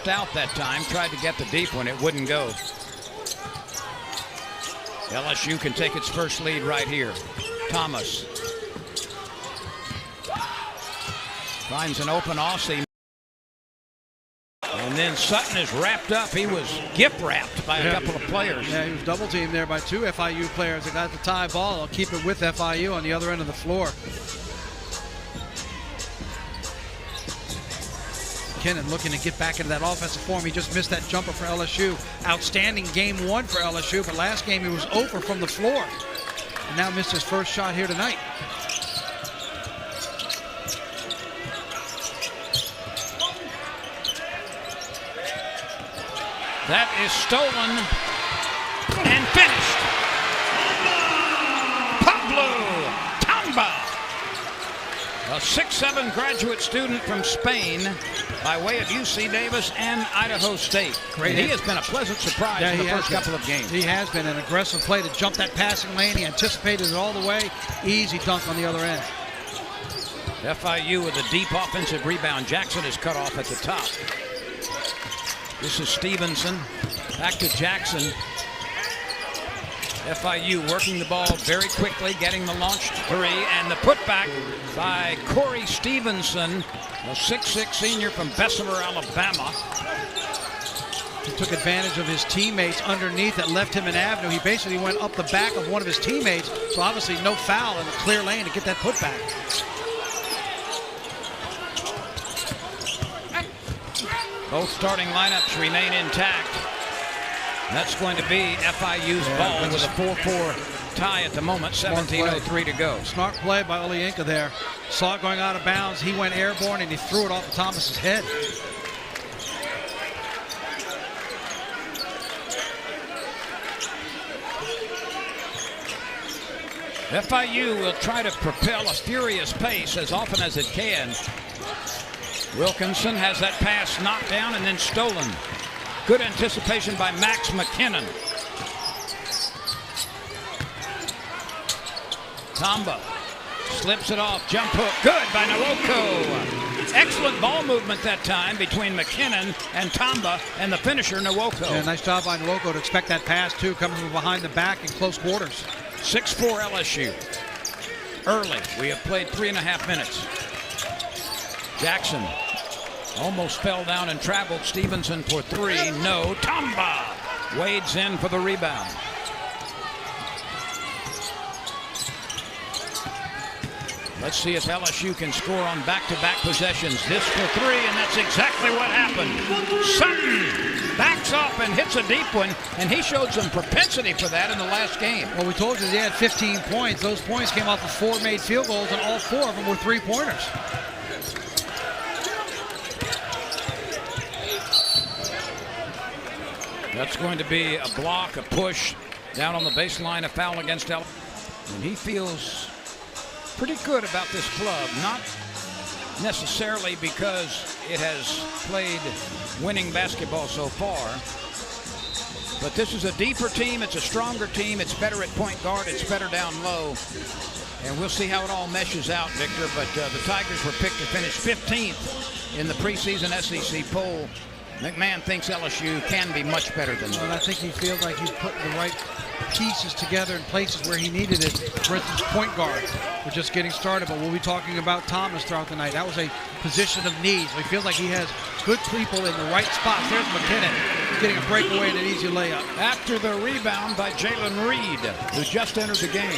missed out that time. Tried to get the deep one. It wouldn't go. LSU can take its first lead right here. Thomas finds an open Aussie. And then Sutton is wrapped up. He was gift wrapped by a couple of players. Yeah, he was double teamed there by 2 FIU players that got the tie ball. I'll keep it with FIU on the other end of the floor. McKinnon looking to get back into that offensive form. He just missed that jumper for LSU. Outstanding game 1 for LSU, but last game he was over from the floor. And now missed his first shot here tonight. That is stolen and finished. Pablo Tamba, a 6'7" graduate student from Spain by way of UC Davis and Idaho State. He has been a pleasant surprise in the first couple of games. He has been an aggressive play to jump that passing lane. He anticipated it all the way. Easy dunk on the other end. FIU with a deep offensive rebound. Jackson is cut off at the top. This is Stevenson, back to Jackson. FIU working the ball very quickly, getting the launched 3, and the putback by Corey Stevenson, a 6'6" senior from Bessemer, Alabama. He took advantage of his teammates underneath that left him an avenue. He basically went up the back of one of his teammates, so obviously no foul in the clear lane to get that putback. Both starting lineups remain intact. That's going to be FIU's ball with a 4-4 tie at the moment, 17:03 to go. Smart play by Olienka there. Saw it going out of bounds. He went airborne and he threw it off of Thomas's head. FIU will try to propel a furious pace as often as it can. Wilkinson has that pass knocked down and then stolen. Good anticipation by Max McKinnon. Tamba slips it off, jump hook, good by Nwoko. Excellent ball movement that time between McKinnon and Tamba and the finisher, Nwoko. Yeah, nice job by Nwoko to expect that pass too, coming from behind the back in close quarters. 6-4 LSU. Early, we have played 3.5 minutes. Jackson almost fell down and traveled. Stevenson for 3. No. Tamba wades in for the rebound. Let's see if LSU can score on back-to-back possessions. This for 3, and that's exactly what happened. Sutton backs off and hits a deep one, and he showed some propensity for that in the last game. Well, we told you he had 15 points. Those points came off of 4 made field goals, and all 4 of them were 3-pointers. That's going to be a block, a push down on the baseline, a foul against LSU. And he feels pretty good about this club, not necessarily because it has played winning basketball so far, but this is a deeper team, it's a stronger team, it's better at point guard, it's better down low, and we'll see how it all meshes out, Victor. But the Tigers were picked to finish 15th in the preseason SEC poll. McMahon thinks LSU can be much better than that. And I think he feels like he's put the right pieces together in places where he needed it. For instance, point guard. We're just getting started, but we'll be talking about Thomas throughout the night. That was a position of need. So he feels like he has good people in the right spots. There's McKinnon getting a breakaway and an easy layup. After the rebound by Jalen Reed, who just entered the game.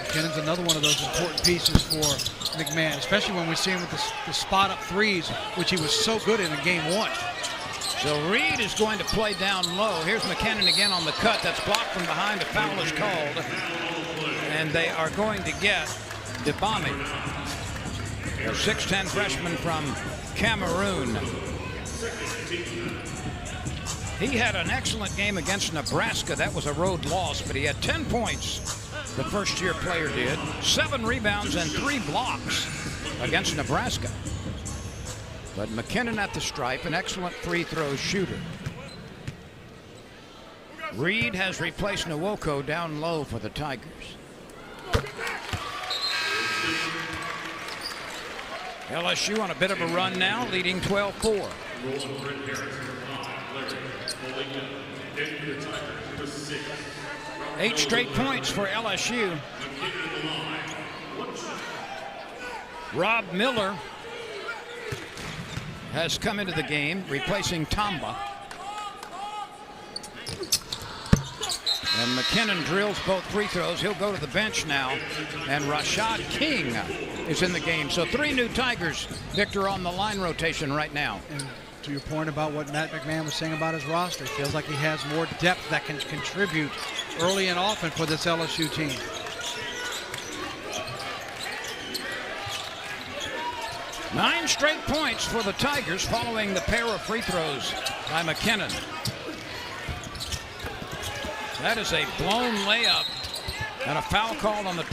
McKinnon's another one of those important pieces for McMahon, especially when we see him with the spot-up threes, which he was so good in game 1. So Reed is going to play down low. Here's McKinnon again on the cut. That's blocked from behind. A foul is called. And they are going to get Debami, a 6'10" freshman from Cameroon. He had an excellent game against Nebraska. That was a road loss, but he had 10 points. The first-year player did. 7 rebounds and 3 blocks against Nebraska. But McKinnon at the stripe, an excellent free throw shooter. Reed has replaced Nwoko down low for the Tigers. LSU on a bit of a run now, leading 12-4. 8 straight points for LSU. Rob Miller has come into the game, replacing Tamba. And McKinnon drills both free throws. He'll go to the bench now. And Rashad King is in the game. So 3 new Tigers, Victor, on the line rotation right now. And to your point about what Matt McMahon was saying about his roster, feels like he has more depth that can contribute early and often for this LSU team. Nine straight points for the Tigers following the pair of free throws by McKinnon. That is a blown layup and a foul call on the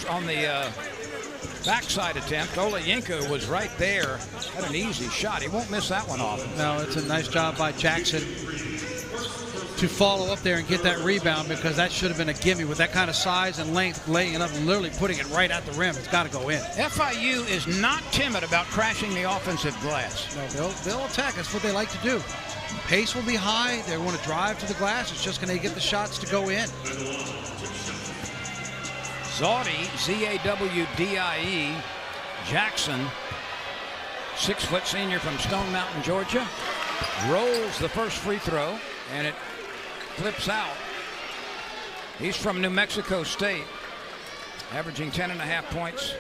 backside attempt. Olayinka was right there. Had an easy shot. He won't miss that one off. No, it's a nice job by Jackson to follow up there and get that rebound, because that should have been a gimme with that kind of size and length, laying it up and literally putting it right at the rim. It's got to go in. FIU is not timid about crashing the offensive glass. No, they'll attack. That's what they like to do. Pace will be high. They want to drive to the glass. It's just going to get the shots to go in. Zawdy, Z-A-W-D-I-E, Jackson, 6-foot senior from Stone Mountain, Georgia, rolls the first free throw, and it flips out. He's from New Mexico State, averaging 10.5 points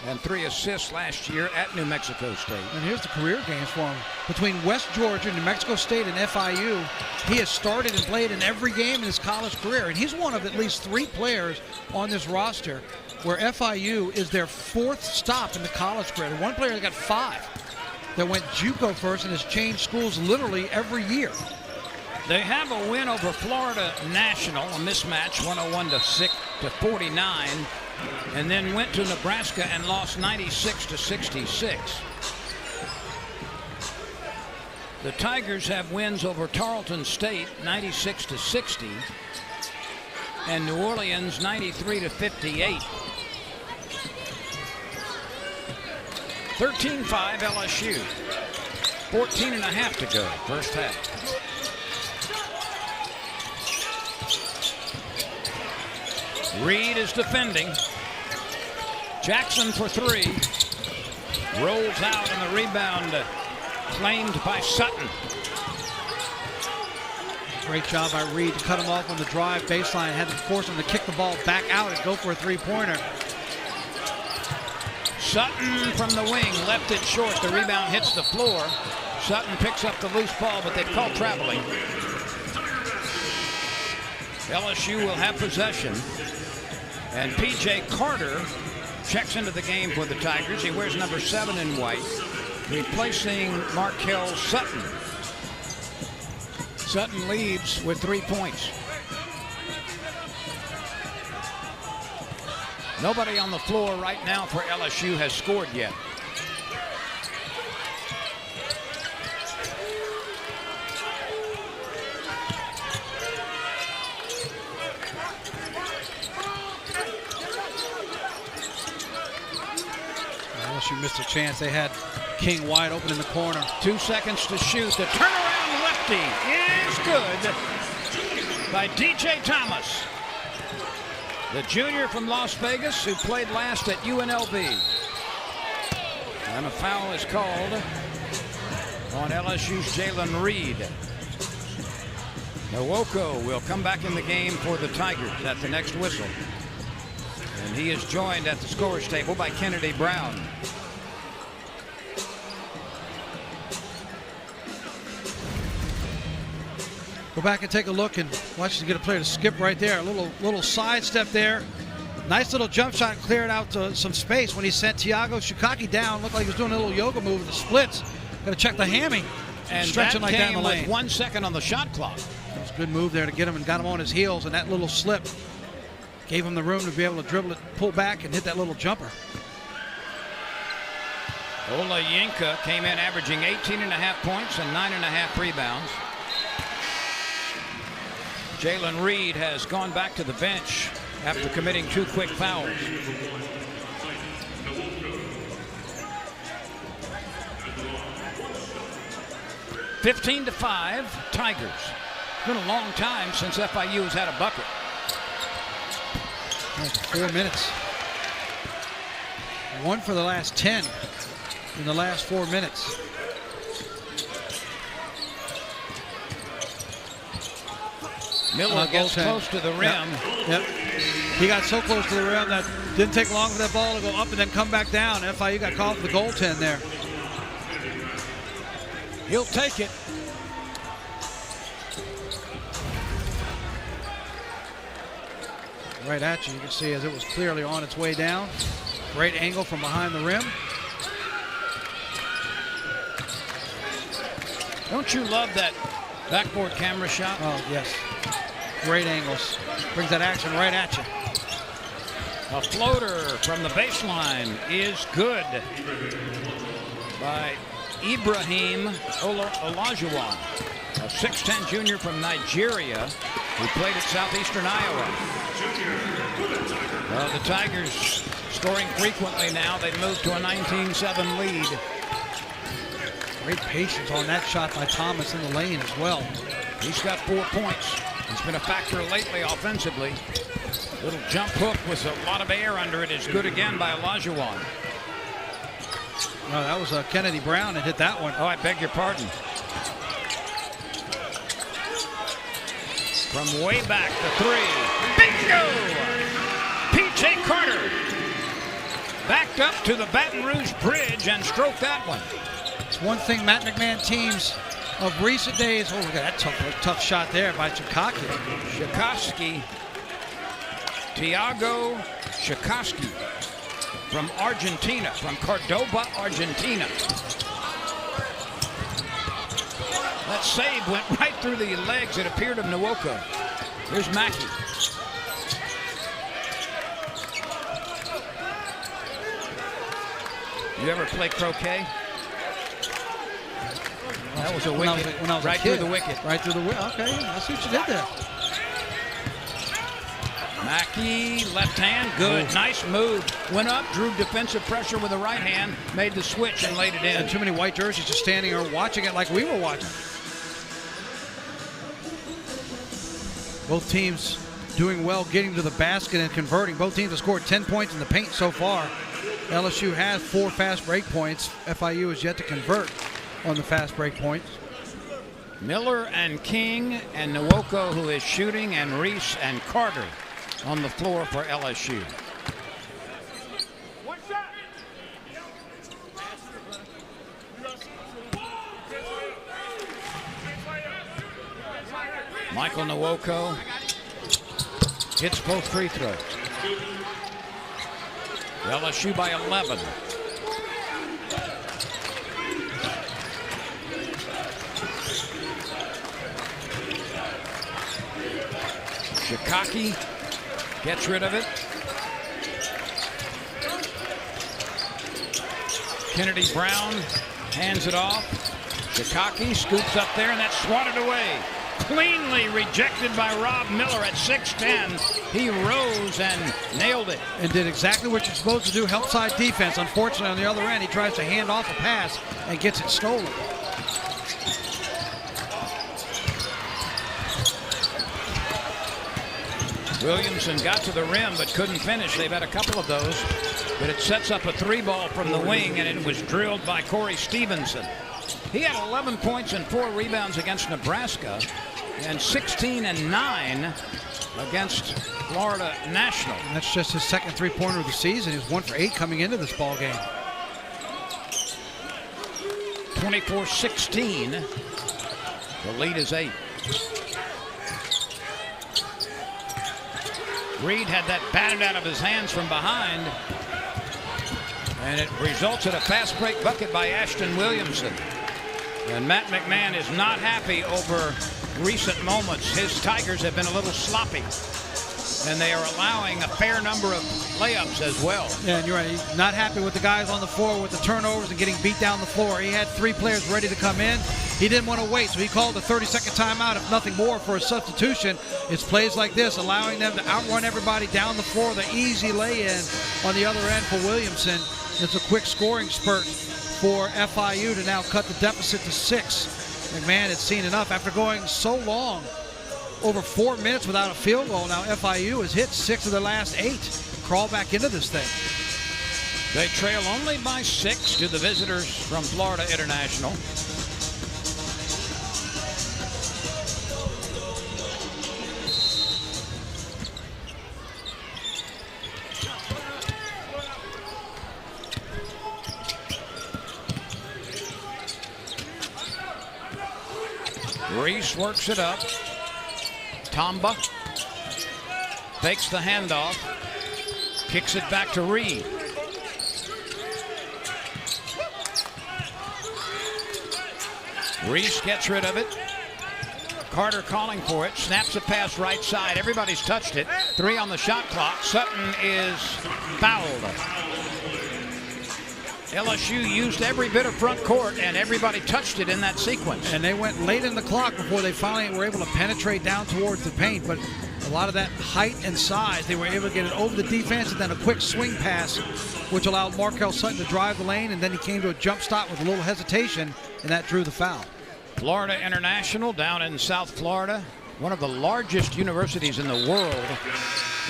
and 3 assists last year at New Mexico State. And here's the career games for him. Between West Georgia, New Mexico State, and FIU, he has started and played in every game in his college career. And he's one of at least 3 players on this roster where FIU is their 4th stop in the college career. And one player that got 5 that went JUCO first and has changed schools literally every year. They have a win over Florida National, a mismatch, 101-49, and then went to Nebraska and lost 96-66. The Tigers have wins over Tarleton State, 96-60, and New Orleans, 93-58. 13-5 LSU. 14.5 to go, first half. Reed is defending. Jackson for 3. Rolls out, and the rebound claimed by Sutton. Great job by Reed to cut him off on the drive baseline. Had to force him to kick the ball back out and go for a 3-pointer. Sutton from the wing left it short. The rebound hits the floor. Sutton picks up the loose ball, but they've called traveling. LSU will have possession. And P.J. Carter checks into the game for the Tigers. He wears number 7 in white, replacing Markel Sutton. Sutton leads with 3 points. Nobody on the floor right now for LSU has scored yet. LSU missed a chance. They had King wide open in the corner. 2 seconds to shoot. The turnaround lefty is good by DJ Thomas, the junior from Las Vegas who played last at UNLV. And a foul is called on LSU's Jalen Reed. Nwoko will come back in the game for the Tigers at the next whistle. And he is joined at the scorer's table by Kennedy Brown. Go back and take a look and watch us get a player to skip right there. A little sidestep there. Nice little jump shot, cleared out some space when he sent Tiago Shukaki down. Looked like he was doing a little yoga move with the splits. Got to check the hammy. And stretching that like that in came the with lane. 1 second on the shot clock. It was a good move there to get him and got him on his heels, and that little slip gave him the room to be able to dribble it, pull back, and hit that little jumper. Olayinka came in averaging 18.5 points and 9.5 rebounds. Jalen Reed has gone back to the bench after committing 2 quick fouls. 15-5, Tigers. It's been a long time since FIU has had a bucket. 4 minutes. 1 for the last 10 in the last 4 minutes. Miller gets close to the rim. Yep. He got so close to the rim that didn't take long for that ball to go up and then come back down. FIU got called for the goaltend there. He'll take it. Right at you. You can see as it was clearly on its way down. Great angle from behind the rim. Don't you love that backboard camera shot? Oh, yes. Great angles. Brings that action right at you. A floater from the baseline is good by Ibrahim Olajuwon, a 6'10 junior from Nigeria who played at Southeastern Iowa. Well, the Tigers scoring frequently now. They moved to a 19-7 lead. Great patience on that shot by Thomas in the lane as well. He's got 4 points. He's been a factor lately offensively. Little jump hook with a lot of air under it is good again by Olajuwon. No, that was Kennedy Brown that hit that one. Oh, I beg your pardon. From way back, the three. Bingo! P.J. Carter backed up to the Baton Rouge Bridge and stroked that one. It's one thing Matt McMahon teams of recent days. Oh, look at that tough shot there by Chikoski. Tiago Chikoski from Argentina, from Cordoba, Argentina. That save went right through the legs, it appeared, of Nwoko. Here's Mackey. You ever play croquet? That was a wicket. When I was right a kid. through the wicket. Right through the wicket. Okay, I see what you did there. Mackey, left hand, good, nice move. Went up, drew defensive pressure with the right hand, made the switch and laid it in. And too many white jerseys just standing or watching it like we were watching. Both teams doing well, getting to the basket and converting. Both teams have scored 10 points in the paint so far. LSU has 4 fast break points. FIU is yet to convert on the fast break points. Miller and King and Nwoko, who is shooting, and Reese and Carter on the floor for LSU. Michael Nwoko hits both free throws. LSU by 11. Chikoski gets rid of it. Kennedy Brown hands it off. Chikoski scoops up there, and that's swatted away. Cleanly rejected by Rob Miller at 6'10". He rose and nailed it. And did exactly what you're supposed to do, help side defense. Unfortunately, on the other end, he tries to hand off a pass and gets it stolen. Williamson got to the rim but couldn't finish. They've had a couple of those. But it sets up a 3-ball from the wing, and it was drilled by Corey Stevenson. He had 11 points and 4 rebounds against Nebraska and 16 and 9 against Florida National. And that's just his second 3-pointer of the season. He was 1 for 8 coming into this ball game. 24-16. The lead is 8. Reed had that batted out of his hands from behind, and it results in a fast break bucket by Ashton Williamson. And Matt McMahon is not happy over recent moments. His Tigers have been a little sloppy, and they are allowing a fair number of layups as well. Yeah, and you're right. He's not happy with the guys on the floor with the turnovers and getting beat down the floor. He had 3 players ready to come in. He didn't want to wait, so he called a 30-second timeout, if nothing more, for a substitution. It's plays like this, allowing them to outrun everybody down the floor. The easy lay-in on the other end for Williamson. It's a quick scoring spurt for FIU to now cut the deficit to 6. McMahon had seen enough after going so long, over 4 minutes without a field goal. Now FIU has hit 6 of the last 8. Crawl back into this thing. They trail only by 6 to the visitors from Florida International. Reese works it up. Tamba fakes the handoff, kicks it back to Reed. Reese gets rid of it. Carter calling for it, snaps a pass right side. Everybody's touched it. 3 on the shot clock. Sutton is fouled. LSU used every bit of front court, and everybody touched it in that sequence. And they went late in the clock before they finally were able to penetrate down towards the paint. But a lot of that height and size, they were able to get it over the defense and then a quick swing pass, which allowed Markel Sutton to drive the lane, and then he came to a jump stop with a little hesitation, and that drew the foul. Florida International down in South Florida, one of the largest universities in the world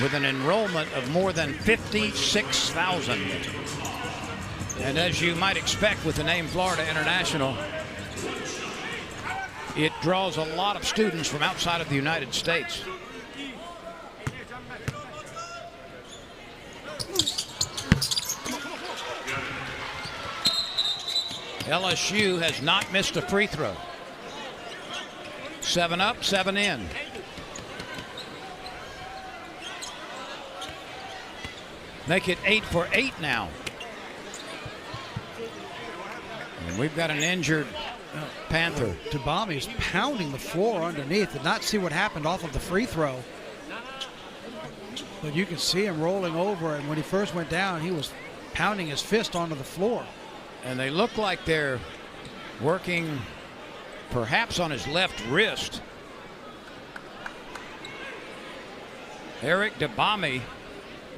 with an enrollment of more than 56,000. And as you might expect with the name Florida International, it draws a lot of students from outside of the United States. LSU has not missed a free throw. 7 up, 7 in. Make it 8 for 8 now. And we've got an injured Panther. Tabami's pounding the floor underneath. Did not see what happened off of the free throw. But you can see him rolling over, and when he first went down, he was pounding his fist onto the floor. And they look like they're working perhaps on his left wrist. Eric Dabami,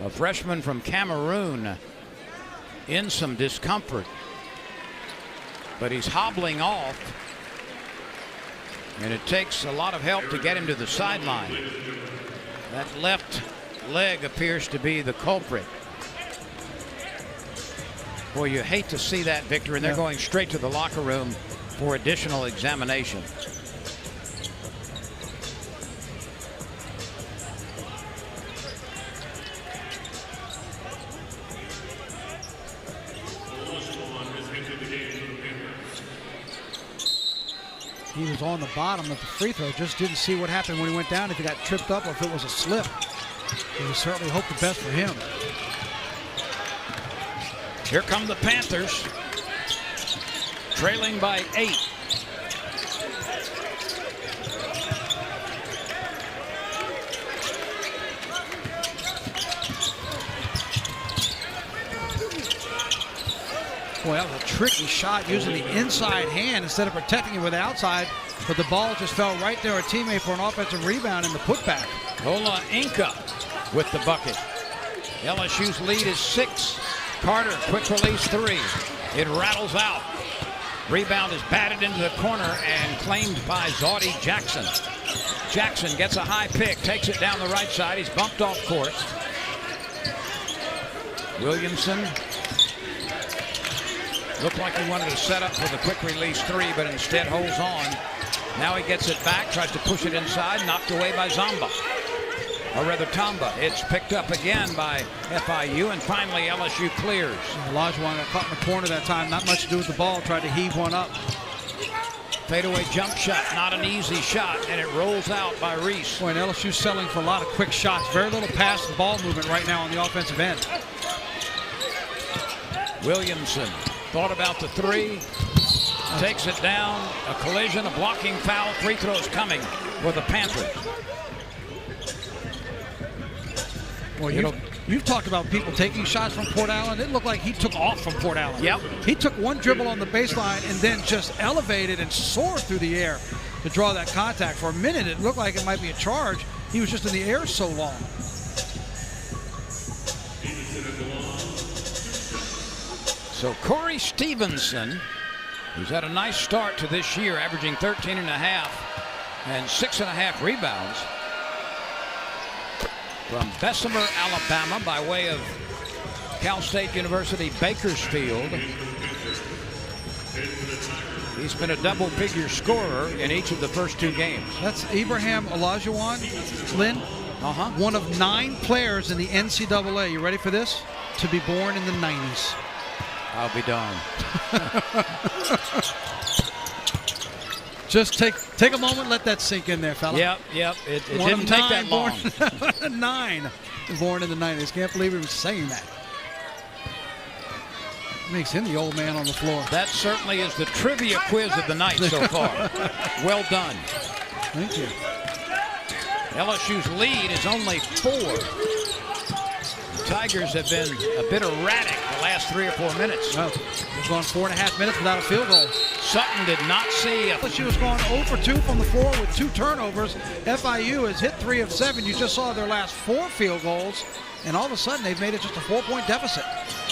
a freshman from Cameroon, in some discomfort. But he's hobbling off, and it takes a lot of help to get him to the sideline. That left leg appears to be the culprit. Boy, you hate to see that, Victor, and they're going straight to the locker room for additional examination. He was on the bottom of the free throw, just didn't see what happened when he went down, if he got tripped up or if it was a slip. We certainly hope the best for him. Here come the Panthers, trailing by 8. Boy, that was a tricky shot using the inside hand instead of protecting it with the outside, but the ball just fell right there, a teammate for an offensive rebound in the putback. Ola Inca with the bucket. LSU's lead is 6. Carter, quick release 3. It rattles out. Rebound is batted into the corner and claimed by Zaudy Jackson. Jackson gets a high pick, takes it down the right side. He's bumped off course. Williamson looked like he wanted to set up for the quick release 3, but instead holds on. Now he gets it back, tries to push it inside, knocked away by Zamba. Or rather Tamba. It's picked up again by FIU, and finally LSU clears. Olajuwon got caught in the corner that time, not much to do with the ball, tried to heave one up. Fadeaway jump shot, not an easy shot, and it rolls out by Reese. Boy, and LSU selling for a lot of quick shots. Very little pass and ball movement right now on the offensive end. Williamson thought about the 3, takes it down, a collision, a blocking foul, free throws coming for the Panthers. Well, you've talked about people taking shots from Port Allen. It looked like he took off from Port Allen. Yep. He took one dribble on the baseline and then just elevated and soared through the air to draw that contact. For a minute, it looked like it might be a charge. He was just in the air so long. So Corey Stevenson He's had a nice start to this year, averaging 13.5 and 6.5 rebounds. From Bessemer, Alabama, by way of Cal State University Bakersfield. He's been a double-figure scorer in each of the first 2 games. That's Ibrahim Olajuwon, Lynn. One of 9 players in the NCAA. You ready for this? To be born in the 90s. I'll be darned. Just take a moment, let that sink in there, fella. Yep. It didn't take that long. 9 born in the 90s. Can't believe he was saying that. Makes him the old man on the floor. That certainly is the trivia quiz of the night so far. Well done. Thank you. LSU's lead is only 4. The Tigers have been a bit erratic the last 3 or 4 minutes. Well, they've gone 4.5 minutes without a field goal. Sutton did not see a... LSU has gone 0 for 2 from the floor with 2 turnovers. FIU has hit 3 of 7. You just saw their last 4 field goals, and all of a sudden they've made it just a 4-point deficit.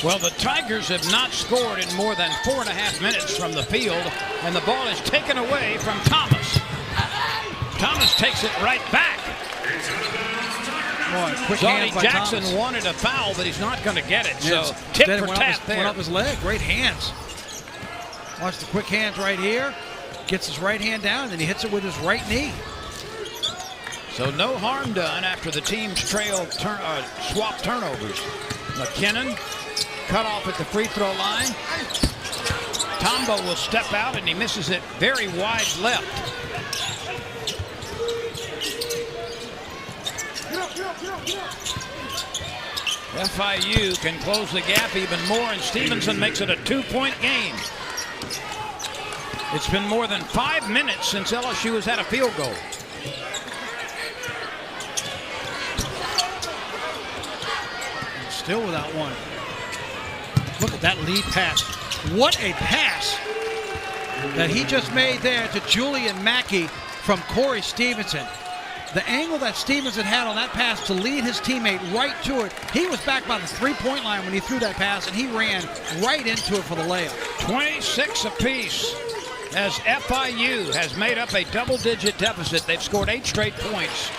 Well, the Tigers have not scored in more than 4.5 minutes from the field, and the ball is taken away from Thomas. Thomas takes it right back. Boy, quick Johnny hands by Jackson Thomas. wanted a foul, but he's not going to get it. Yes. So tip Then for tat there. Went up his leg. Great hands. Watch the quick hands right here. Gets his right hand down, then he hits it with his right knee. So no harm done after the team's swap turnovers. McKinnon cut off at the free throw line. Tombo will step out, and he misses it very wide left. FIU can close the gap even more, and Stevenson makes it a 2-point game. It's been more than 5 minutes since LSU has had a field goal. Still without one. Look at that lead pass. What a pass that he just made there to Julian Mackey from Corey Stevenson. The angle that Stevenson had on that pass to lead his teammate right to it. He was back by the 3-point line when he threw that pass, and he ran right into it for the layup. 26 apiece as FIU has made up a double-digit deficit. They've scored 8 straight points,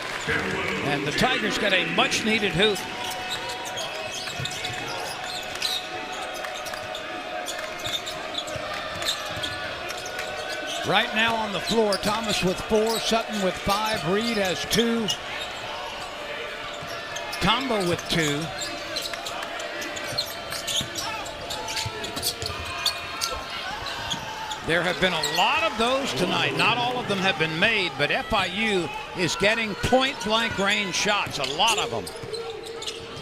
and the Tigers got a much-needed hoop. Right now on the floor, Thomas with 4, Sutton with 5, Reed has 2, Tombo with 2. There have been a lot of those tonight. Not all of them have been made, but FIU is getting point-blank range shots, a lot of them.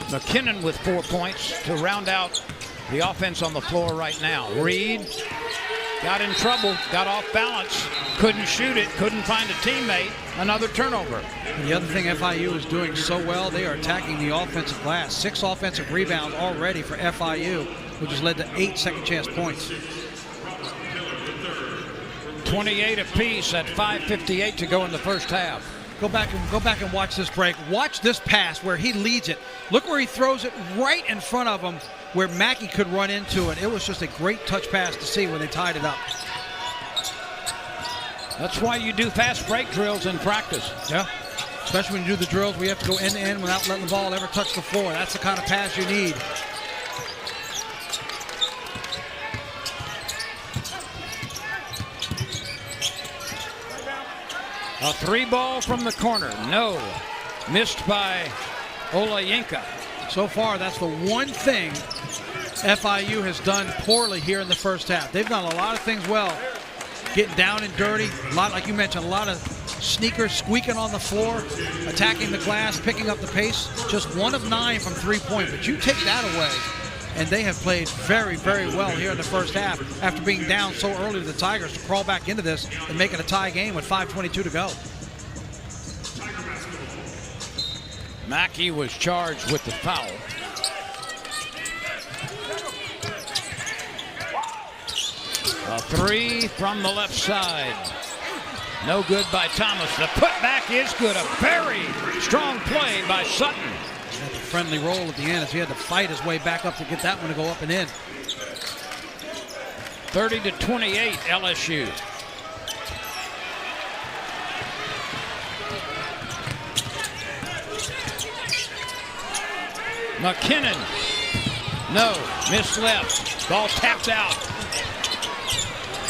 McKinnon with 4 points to round out the offense on the floor right now. Reed got in trouble, got off balance, couldn't shoot it, couldn't find a teammate, another turnover. The other thing FIU is doing so well, they are attacking the offensive glass. 6 offensive rebounds already for FIU, which has led to 8 second chance points. 28 apiece at 5:58 to go in the first half. Go back and watch this break. Watch this pass where he leads it. Look where he throws it right in front of him where Mackey could run into it. It was just a great touch pass to see when they tied it up. That's why you do fast break drills in practice. Yeah, especially when you do the drills where you have to go end to end without letting the ball ever touch the floor. That's the kind of pass you need. A 3-ball from the corner. No. Missed by Olayinka. So far, that's the one thing FIU has done poorly here in the first half. They've done a lot of things well. Getting down and dirty. A lot, like you mentioned, a lot of sneakers squeaking on the floor, attacking the glass, picking up the pace. Just 1 of 9 from 3-point. But you take that away, and they have played very, very well here in the first half after being down so early to the Tigers to crawl back into this and make it a tie game with 5:22 to go. Mackey was charged with the foul. A 3 from the left side. No good by Thomas. The putback is good. A very strong play by Sutton. Had the friendly roll at the end as he had to fight his way back up to get that one to go up and in. 30-28 LSU. McKinnon. No, missed left. Ball tapped out.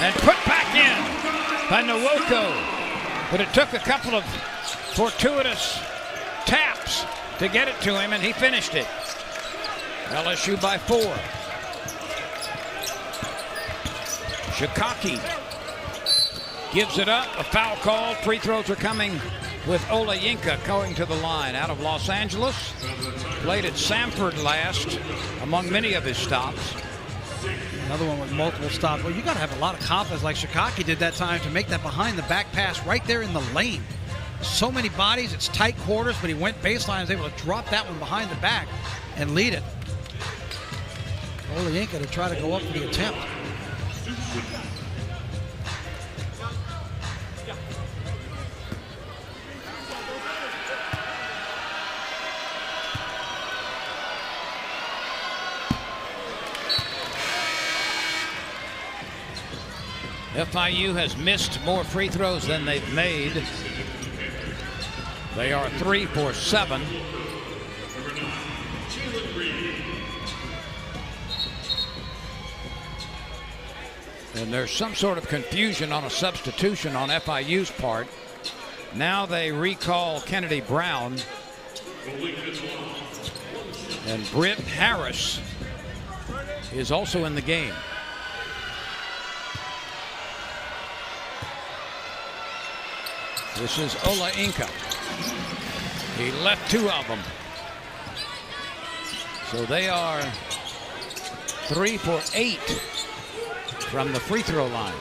And put back in by Nwoko. But it took a couple of fortuitous taps to get it to him, and he finished it. LSU by 4. Shikaki gives it up. A foul call. Free throws are coming with Olayinka going to the line out of Los Angeles. Played at Samford last among many of his stops. Another one with multiple stops. Well, you got to have a lot of confidence like Shikaki did that time to make that behind the back pass right there in the lane. So many bodies, it's tight quarters, but he went baseline, was able to drop that one behind the back and lead it. Olayinka to try to go up for the attempt. FIU has missed more free throws than they've made. They are 3 for 7. And there's some sort of confusion on a substitution on FIU's part. Now they recall Kennedy Brown. And Britt Harris is also in the game. This is Olayinka. He left 2 of them. So they are 3 for 8 from the free throw line.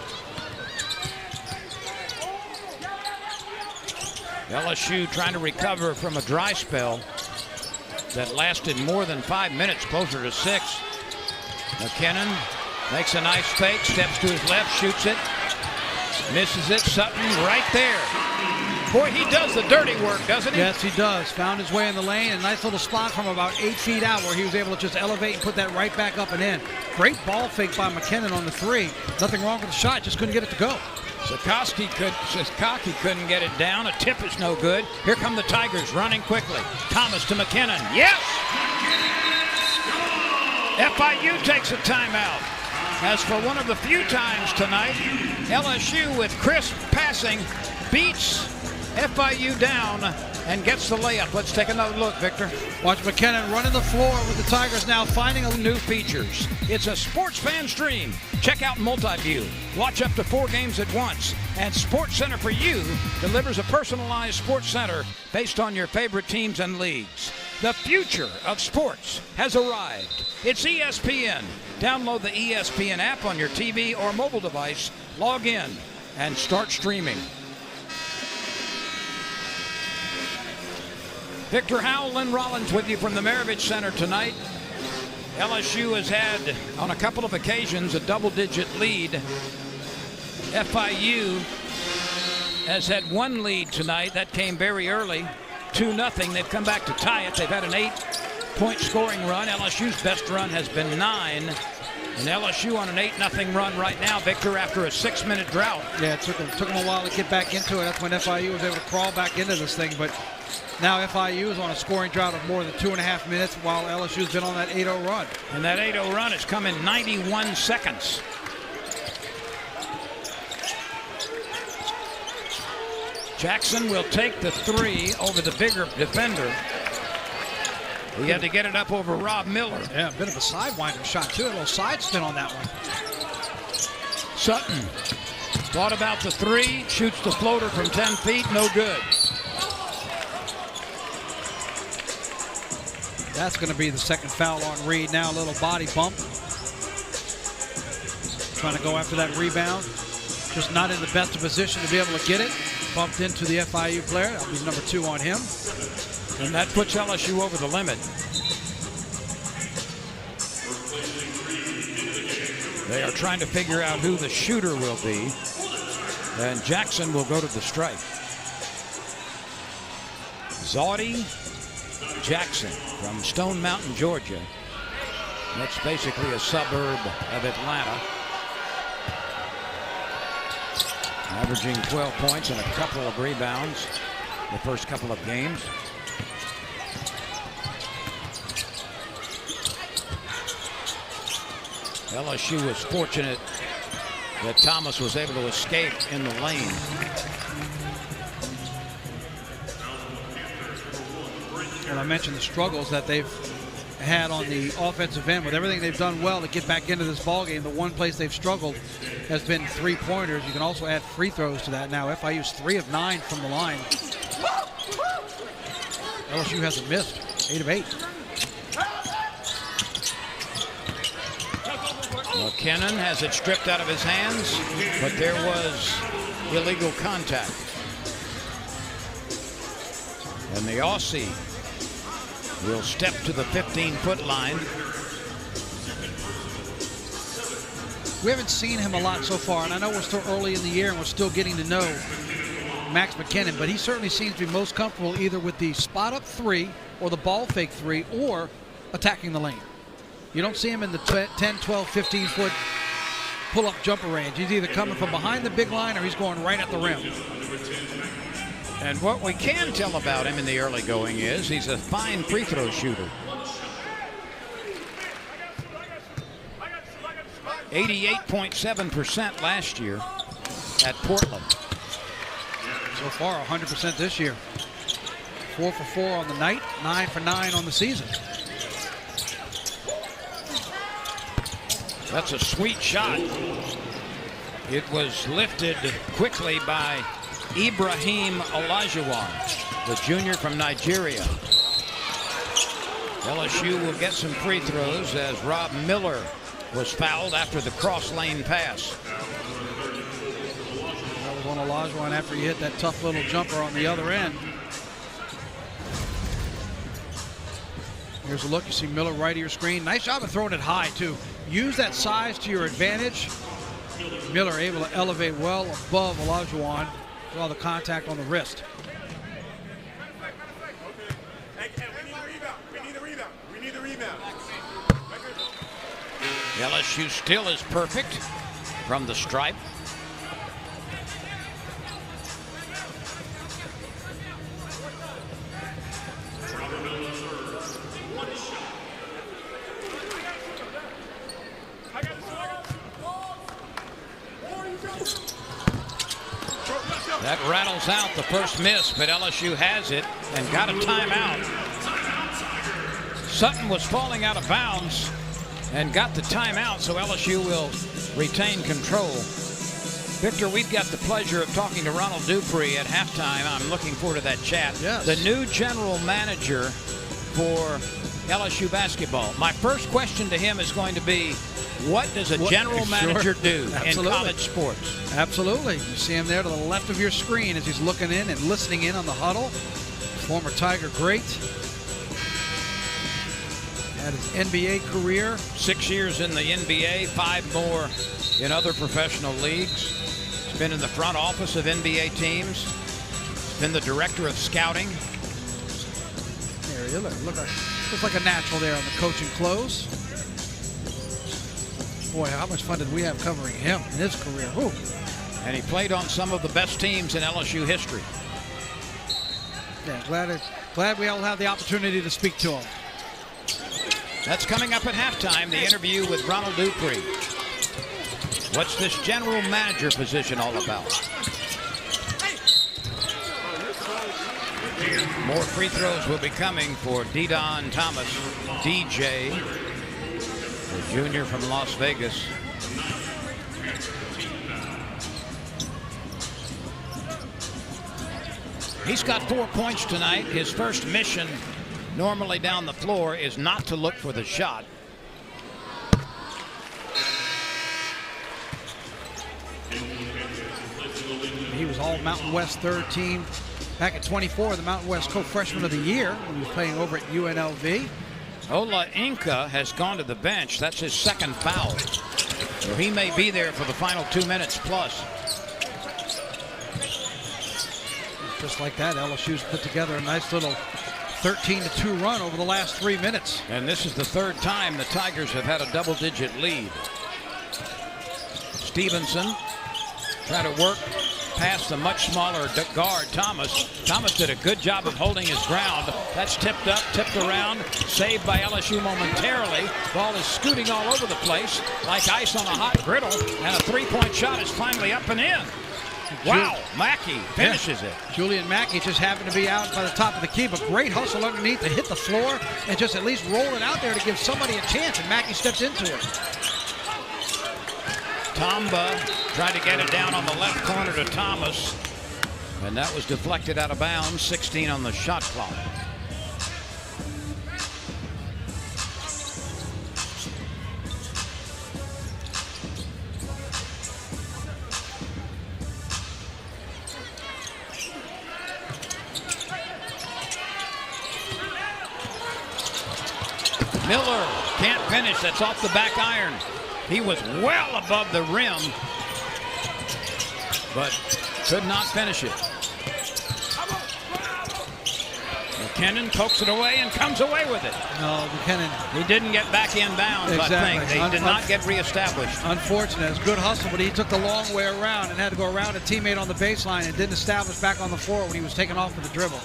LSU trying to recover from a dry spell that lasted more than 5 minutes, closer to 6. McKinnon makes a nice fake, steps to his left, shoots it, misses it. Sutton right there. Boy, he does the dirty work, doesn't he? Yes, he does. Found his way in the lane. A nice little spot from about 8 feet out where he was able to just elevate and put that right back up and in. Great ball fake by McKinnon on the 3. Nothing wrong with the shot, just couldn't get it to go. Sikowski couldn't get it down. A tip is no good. Here come the Tigers running quickly. Thomas to McKinnon. Yes! FIU takes a timeout. As for one of the few times tonight, LSU with crisp passing beats FIU down and gets the layup. Let's take another look, Victor. Watch McKinnon running the floor with the Tigers now finding a New features. It's a sports fan stream. Check out Multiview. Watch up to 4 games at once. And Sports Center for You delivers a personalized sports center based on your favorite teams and leagues. The future of sports has arrived. It's ESPN. Download the ESPN app on your TV or mobile device. Log in and start streaming. Victor Howell, Lynn Rollins with you from the Maravich Center tonight. LSU has had, on a couple of occasions, a double-digit lead. FIU has had 1 lead tonight. That came very early, 2-0. They've come back to tie it. They've had an 8-point scoring run. LSU's best run has been 9. And LSU on an 8-0 run right now, Victor, after a 6-minute drought. Yeah, it took them a while to get back into it. That's when FIU was able to crawl back into this thing. But now FIU is on a scoring drought of more than 2.5 minutes while LSU's been on that 8-0 run. And that 8-0 run has come in 91 seconds. Jackson will take the 3 over the bigger defender. He had to get it up over Rob Miller. Yeah, a bit of a sidewinder shot, too. A little side spin on that one. Sutton thought about the 3, shoots the floater from 10 feet, no good. That's going to be the second foul on Reed. Now a little body bump. Trying to go after that rebound. Just not in the best of position to be able to get it. Bumped into the FIU player. That'll be number 2 on him. And that puts LSU over the limit. They are trying to figure out who the shooter will be. And Jackson will go to the strike. Zaudy Jackson from Stone Mountain, Georgia. That's basically a suburb of Atlanta. averaging 12 points and a couple of rebounds the first couple of games. LSU was fortunate that Thomas was able to escape in the lane. Well, I mentioned the struggles that they've had on the offensive end. With everything they've done well to get back into this ballgame, the one place they've struggled has been three-pointers. You can also add free throws to that now. FIU's 3 of 9 from the line. LSU hasn't missed, 8 of 8. McKinnon has it stripped out of his hands, but there was illegal contact. And the Aussie will step to the 15-foot line. We haven't seen him a lot so far, and I know we're still early in the year and we're still getting to know Max McKinnon, but he certainly seems to be most comfortable either with the spot-up 3 or the ball fake 3 or attacking the lane. You don't see him in the 10, 12, 15-foot pull-up jumper range. He's either coming from behind the big line or he's going right at the rim. And what we can tell about him in the early going is he's a fine free throw shooter. 88.7% last year at Portland. So far, 100% this year. 4 for 4 on the night, 9 for 9 on the season. That's a sweet shot. It was lifted quickly by Ibrahim Olajuwon, the junior from Nigeria. LSU will get some free throws as Rob Miller was fouled after the cross-lane pass. That was on Olajuwon after he hit that tough little jumper on the other end. Here's a look. You see Miller right of your screen. Nice job of throwing it high, too. Use that size to your advantage. Miller able to elevate well above Olajuwon. Saw the contact on the wrist. We need the rebound. LSU still is perfect from the stripe. That rattles out the first miss, but LSU has it and got a timeout. Sutton was falling out of bounds and got the timeout, so LSU will retain control. Victor, we've got the pleasure of talking to Ronald Dupree at halftime. I'm looking forward to that chat. Yes. The new general manager for LSU basketball. My first question to him is going to be, what does a general manager do in college sports? Absolutely. You see him there to the left of your screen as he's looking in and listening in on the huddle. Former Tiger great. Had his NBA career. 6 years in the NBA, 5 more in other professional leagues. He's been in the front office of NBA teams. Been the director of scouting. There you looks like a natural there on the coaching clothes. Boy, how much fun did we have covering him in his career. Whew. And he played on some of the best teams in LSU history. Yeah, glad we all have the opportunity to speak to him. That's coming up at halftime, the interview with Ronald Dupree. What's this general manager position all about? More free throws will be coming for Didon Thomas, DJ, the junior from Las Vegas. He's got 4 points tonight. His first mission normally down the floor is not to look for the shot. He was all Mountain West third team back at 24, the Mountain West co-freshman of the year when he was playing over at UNLV. Ola Inca has gone to the bench. That's his second foul. So he may be there for the final 2 minutes plus. Just like that, LSU's put together a nice little 13-2 run over the last 3 minutes. And this is the third time the Tigers have had a double-digit lead. Stevenson trying to work past the much smaller guard, Thomas. Thomas did a good job of holding his ground. That's tipped up, tipped around, saved by LSU momentarily. Ball is scooting all over the place like ice on a hot griddle, and a three-point shot is finally up and in. Wow, Mackey finishes it. Julian Mackey just happened to be out by the top of the key, but great hustle underneath to hit the floor and just at least roll it out there to give somebody a chance, and Mackey steps into it. Tamba tried to get it down on the left corner to Thomas, and that was deflected out of bounds. 16 on the shot clock. Miller can't finish. That's off the back iron. He was well above the rim, but could not finish it. McKinnon pokes it away and comes away with it. No, McKinnon. He didn't get back in bounds, Exactly. I think. They did not get reestablished. Unfortunate. It was good hustle, but he took the long way around and had to go around a teammate on the baseline and didn't establish back on the floor when he was taken off with the dribble.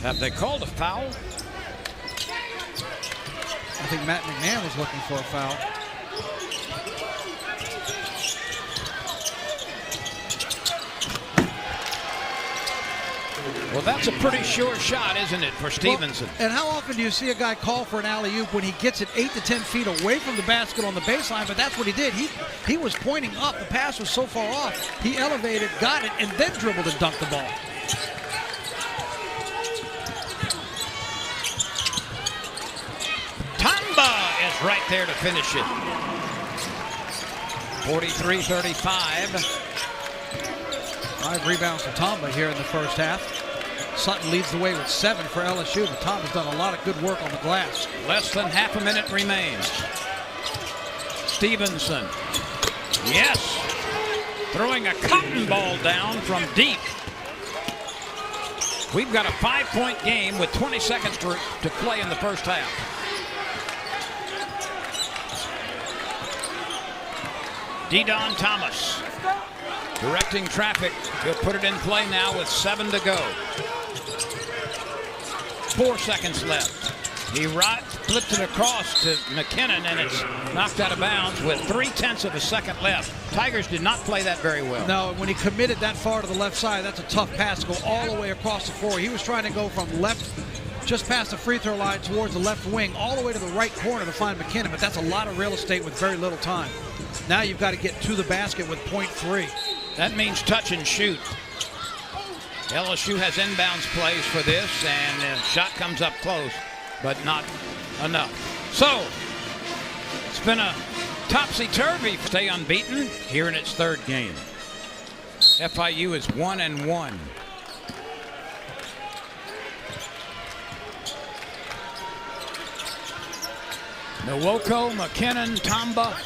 Have they called a foul? I think Matt McMahon was looking for a foul. Well, that's a pretty sure shot, isn't it, for Stevenson? Well, and how often do you see a guy call for an alley-oop when he gets it 8 to 10 feet away from the basket on the baseline? But that's what he did. He was pointing up. The pass was so far off. He elevated, got it, and then dribbled and dunked the ball. Is right there to finish it. 43-35. 5 rebounds for Tamba here in the first half. Sutton leads the way with 7 for LSU, but Tamba's done a lot of good work on the glass. Less than half a minute remains. Stevenson. Yes. Throwing a cotton ball down from deep. We've got a 5-point game with 20 seconds to play in the first half. Didon Thomas directing traffic. He'll put it in play now with 7 to go. 4 seconds left. He flips it across to McKinnon, and it's knocked out of bounds with 0.3 of a second left. Tigers did not play that very well. No, when he committed that far to the left side, that's a tough pass to go all the way across the floor. He was trying to go from left, just past the free throw line towards the left wing, all the way to the right corner to find McKinnon, but that's a lot of real estate with very little time. Now you've got to get to the basket with 0.3. That means touch and shoot. LSU has inbounds plays for this, and the shot comes up close, but not enough. So, it's been a topsy-turvy. Stay unbeaten here in its third game. FIU is 1-1. Nwoko, McKinnon, Tamba,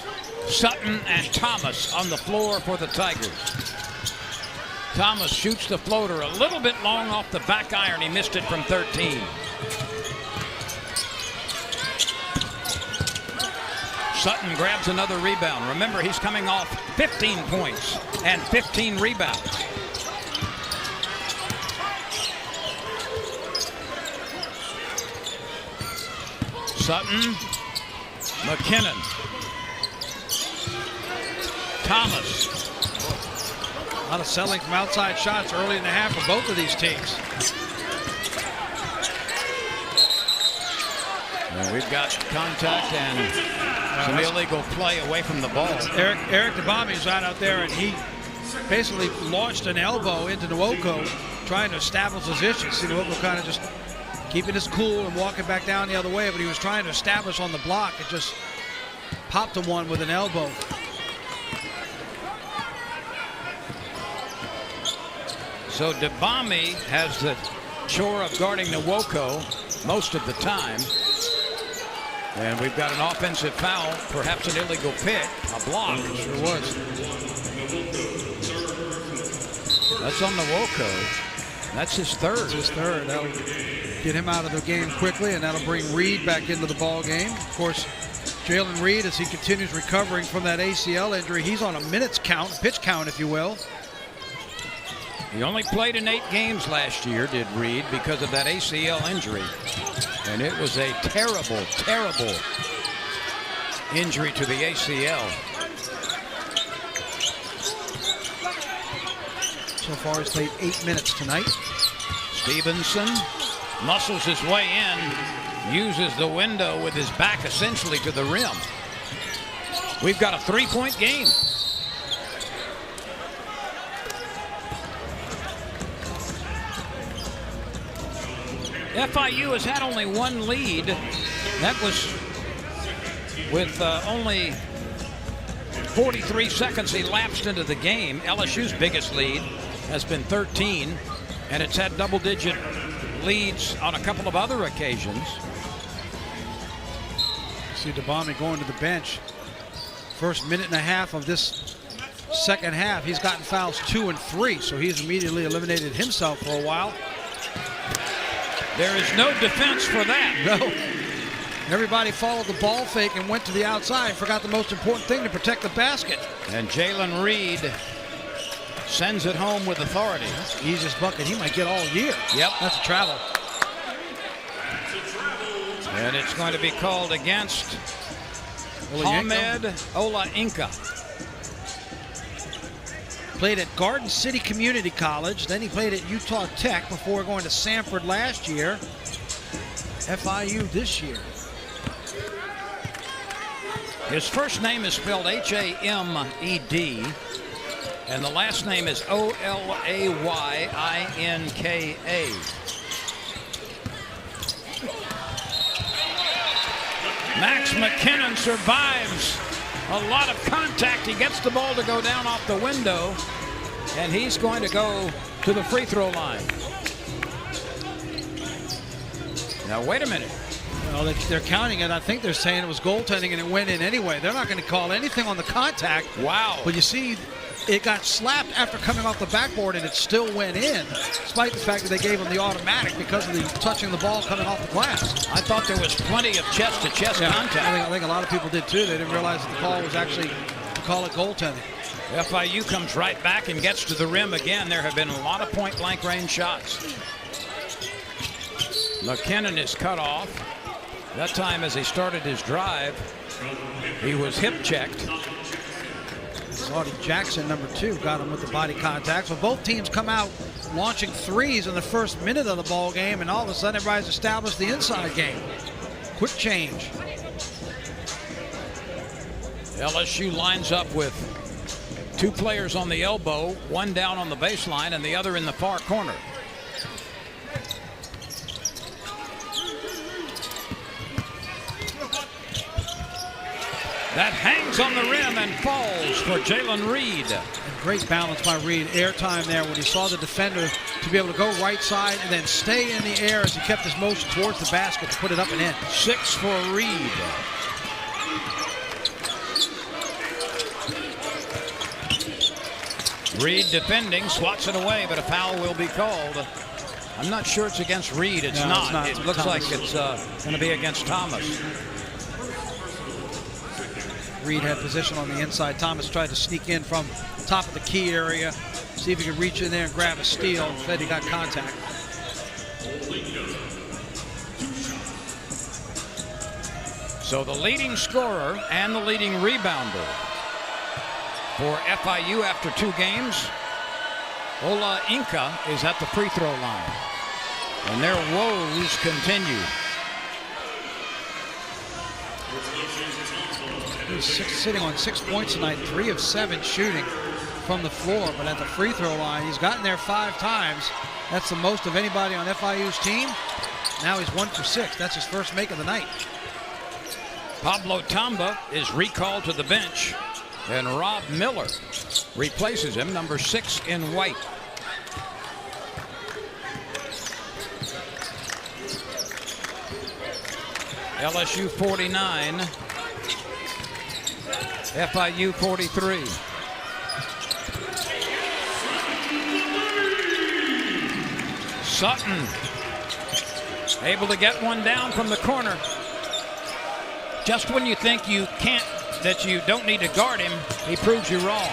Sutton, and Thomas on the floor for the Tigers. Thomas shoots the floater a little bit long off the back iron. He missed it from 13. Sutton grabs another rebound. Remember, he's coming off 15 points and 15 rebounds. Sutton, McKinnon, Thomas. A lot of selling from outside shots early in the half for both of these teams. And we've got contact and some illegal play away from the ball. Eric DeBami is out there, and he basically launched an elbow into Nwoko, trying to establish position. See Nwoko kind of just keeping his cool and walking back down the other way, but he was trying to establish on the block. It just popped him one with an elbow. So DeBami has the chore of guarding Nwoko most of the time. And we've got an offensive foul, perhaps an illegal pick, a block. It sure was. That's on Nwoko. That's his third. That's his third. That'll get him out of the game quickly, and that'll bring Reed back into the ball game. Of course, Jalen Reed, as he continues recovering from that ACL injury, he's on a minutes count, pitch count, if you will. He only played in 8 games last year, did Reed, because of that ACL injury. And it was a terrible, terrible injury to the ACL. So far, he's played 8 minutes tonight. Stevenson muscles his way in, uses the window with his back essentially to the rim. We've got a 3-point game. FIU has had only 1 lead. That was with only 43 seconds elapsed into the game. LSU's biggest lead has been 13, and it's had double-digit leads on a couple of other occasions. See Dabami going to the bench. First minute and a half of this second half, he's gotten fouls 2 and 3, so he's immediately eliminated himself for a while. There is no defense for that. No. Everybody followed the ball fake and went to the outside. Forgot the most important thing, to protect the basket. And Jalen Reed sends it home with authority. That's the easiest bucket he might get all year. Yep. That's a travel. And it's going to be called against Ahmed Ola Inca. Played at Garden City Community College. Then he played at Utah Tech before going to Samford last year. FIU this year. His first name is spelled H-A-M-E-D, and the last name is O-L-A-Y-I-N-K-A. Max McKinnon survives a lot of contact. He gets the ball to go down off the window, and he's going to go to the free throw line. Now, wait a minute. Well, they're counting it. I think they're saying it was goaltending and it went in anyway. They're not going to call anything on the contact. Wow. But you see, it got slapped after coming off the backboard and it still went in, despite the fact that they gave him the automatic because of the touching the ball coming off the glass. I thought there was plenty of chest-to-chest contact. I think a lot of people did too. They didn't realize that the call was actually to call it goaltending. FIU comes right back and gets to the rim again. There have been a lot of point-blank range shots. McKinnon is cut off. That time as he started his drive, he was hip checked. Saudi Jackson, number 2, got him with the body contact. So both teams come out launching threes in the first minute of the ball game, and all of a sudden everybody's established the inside game. Quick change. LSU lines up with 2 players on the elbow, one down on the baseline and the other in the far corner. That hangs on the rim and falls for Jalen Reed. And great balance by Reed. Airtime there when he saw the defender to be able to go right side and then stay in the air as he kept his motion towards the basket to put it up and in. 6 for Reed. Reed defending, swats it away, but a foul will be called. I'm not sure it's against Reed. It's not. It looks like it's going to be against Thomas. Reed had position on the inside. Thomas tried to sneak in from top of the key area, see if he could reach in there and grab a steal. Instead, he got contact. So the leading scorer and the leading rebounder for FIU after 2 games, Ola Inca, is at the free throw line. And their woes continue. He's sitting on 6 points tonight, 3 of 7 shooting from the floor, but at the free throw line, he's gotten there 5 times. That's the most of anybody on FIU's team. Now he's 1 for 6. That's his first make of the night. Pablo Tamba is recalled to the bench, and Rob Miller replaces him, number 6 in white. LSU 49. FIU 43. Sutton able to get one down from the corner. Just when you think you can't, that you don't need to guard him, he proves you wrong.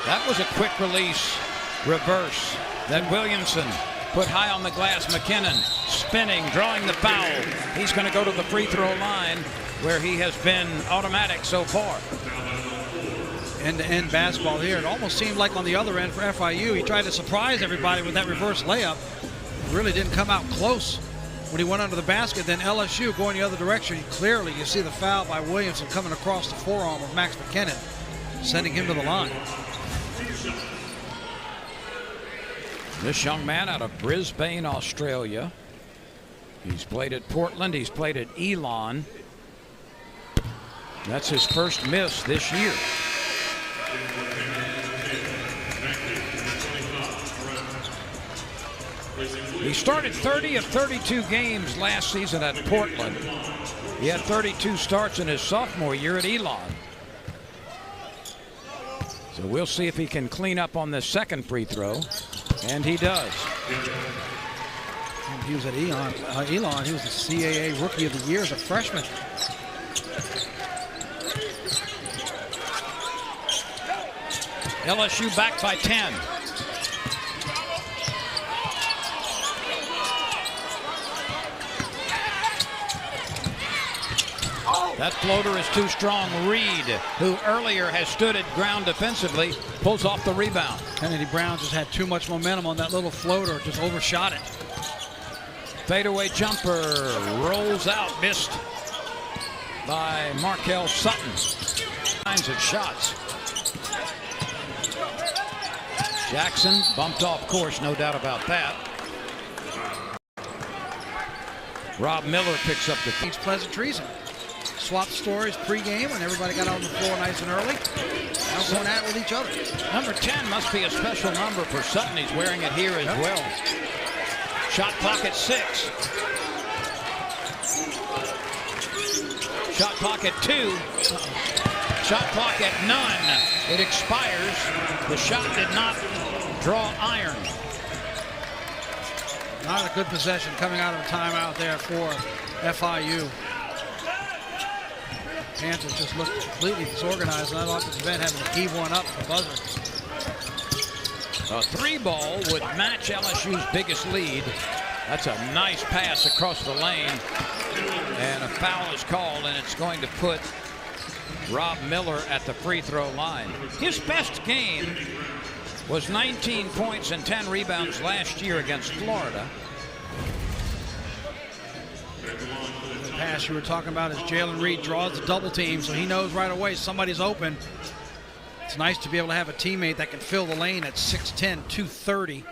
That was a quick release reverse that Williamson put high on the glass. McKinnon spinning, drawing the foul. He's going to go to the free throw line where he has been automatic so far. End-to-end basketball here. It almost seemed like on the other end for FIU, he tried to surprise everybody with that reverse layup. Really didn't come out close when he went under the basket. Then LSU going the other direction. Clearly, you see the foul by Williamson coming across the forearm of Max McKinnon, sending him to the line. This young man out of Brisbane, Australia. He's played at Portland. He's played at Elon. That's his first miss this year. He started 30 of 32 games last season at Portland. He had 32 starts in his sophomore year at Elon. So we'll see if he can clean up on this second free throw. And he does. And he was at Elon. He was the CAA Rookie of the Year as a freshman. LSU back by 10. That floater is too strong. Reed, who earlier has stood at ground defensively, pulls off the rebound. Kennedy Brown just had too much momentum on that little floater, just overshot it. Fadeaway jumper rolls out, missed by Markel Sutton. Kinds of shots. Jackson bumped off course, no doubt about that. Rob Miller picks up the It's pleasantries. Swap stories pregame when everybody got out on the floor nice and early. Now going at it with each other. Number 10 must be a special number for Sutton. He's wearing it here as well. Shot clock at 6. Shot clock at 2. Shot clock at none. It expires. The shot did not draw iron. Not a good possession coming out of a timeout there for FIU. Panthers just looked completely disorganized on that offensive end, having to heave one up at the buzzer. A 3-ball would match LSU's biggest lead. That's a nice pass across the lane. And a foul is called, and it's going to put Rob Miller at the free throw line. His best game was 19 points and 10 rebounds last year against Florida. The pass you were talking about is Jalen Reed draws the double team, so he knows right away somebody's open. It's nice to be able to have a teammate that can fill the lane at 6'10", 230.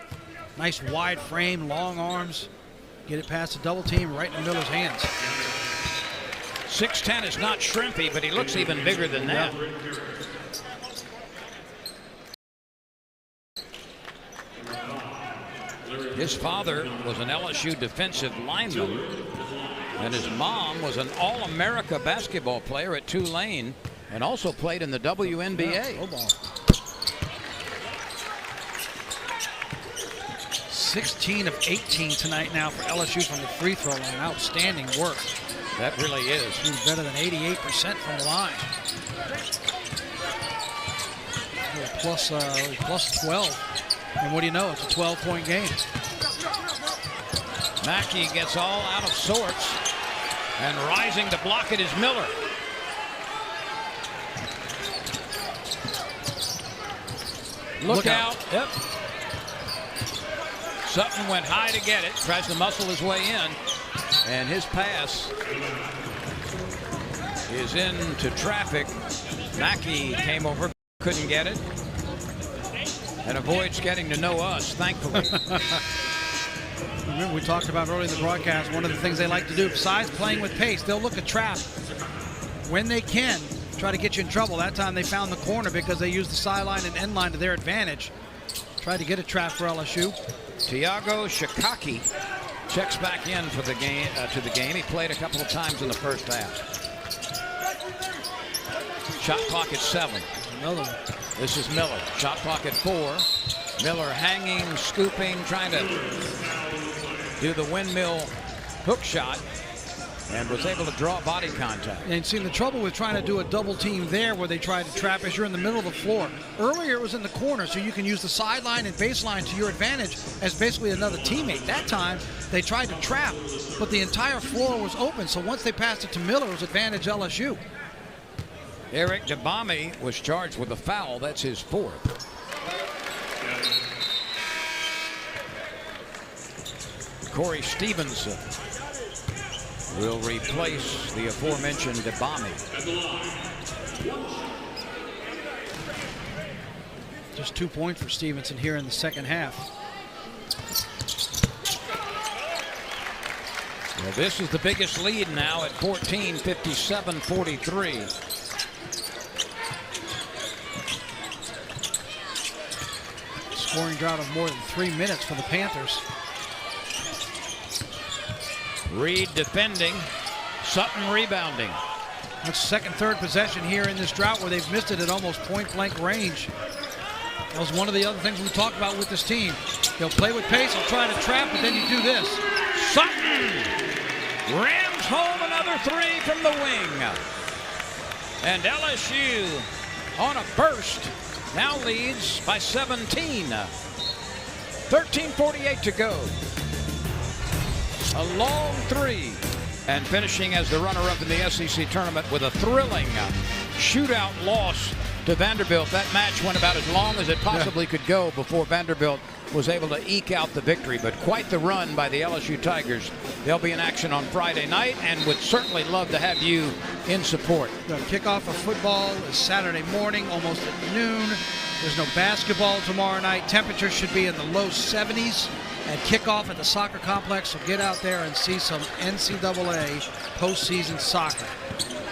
Nice wide frame, long arms. Get it past the double team right in Miller's hands. 6'10" is not shrimpy, but he looks even bigger than that. His father was an LSU defensive lineman, and his mom was an All-America basketball player at Tulane and also played in the WNBA. Yeah, 16 of 18 tonight now for LSU from the free throw line. Outstanding work. That really is. He's better than 88% from the line. Plus 12. And what do you know? It's a 12-point game. Mackey gets all out of sorts, and rising to block it is Miller. Look out. Yep. Sutton went high to get it, tries to muscle his way in, and his pass is into traffic. Mackey came over, couldn't get it, and avoids getting to know us, thankfully. Remember, we talked about earlier in the broadcast, one of the things they like to do, besides playing with pace, they'll look at trap when they can, try to get you in trouble. That time they found the corner because they used the sideline and end line to their advantage. Tried to get a trap for LSU. Tiago Shikaki checks back in for the game. He played a couple of times in the first half. Shot clock at 7. Another one. This is Miller. Shot clock at 4. Miller hanging, scooping, trying to do the windmill hook shot and was able to draw body contact. And see, the trouble with trying to do a double team there where they tried to trap is you're in the middle of the floor. Earlier it was in the corner, so you can use the sideline and baseline to your advantage as basically another teammate. That time they tried to trap, but the entire floor was open, so once they passed it to Miller, it was advantage LSU. Eric Dabami was charged with a foul. That's his fourth. Corey Stevenson will replace the aforementioned Dabami. Just 2 points for Stevenson here in the second half. Well, this is the biggest lead now at 14, 57-43. Scoring drought of more than 3 minutes for the Panthers. Reed defending, Sutton rebounding. That's second, third possession here in this drought where they've missed it at almost point-blank range. That was one of the other things we talked about with this team. They'll play with pace, they'll try to trap, but then you do this. Sutton rams home another three from the wing. And LSU on a burst now leads by 17. 13:48 to go. A long three, and finishing as the runner-up in the SEC tournament with a thrilling shootout loss to Vanderbilt. That match went about as long as it possibly could go before Vanderbilt was able to eke out the victory, but quite the run by the LSU Tigers. They'll be in action on Friday night and would certainly love to have you in support. The kickoff of football is Saturday morning, almost at noon. There's no basketball tomorrow night. Temperatures should be in the low 70s at kickoff at the soccer complex, so get out there and see some NCAA postseason soccer.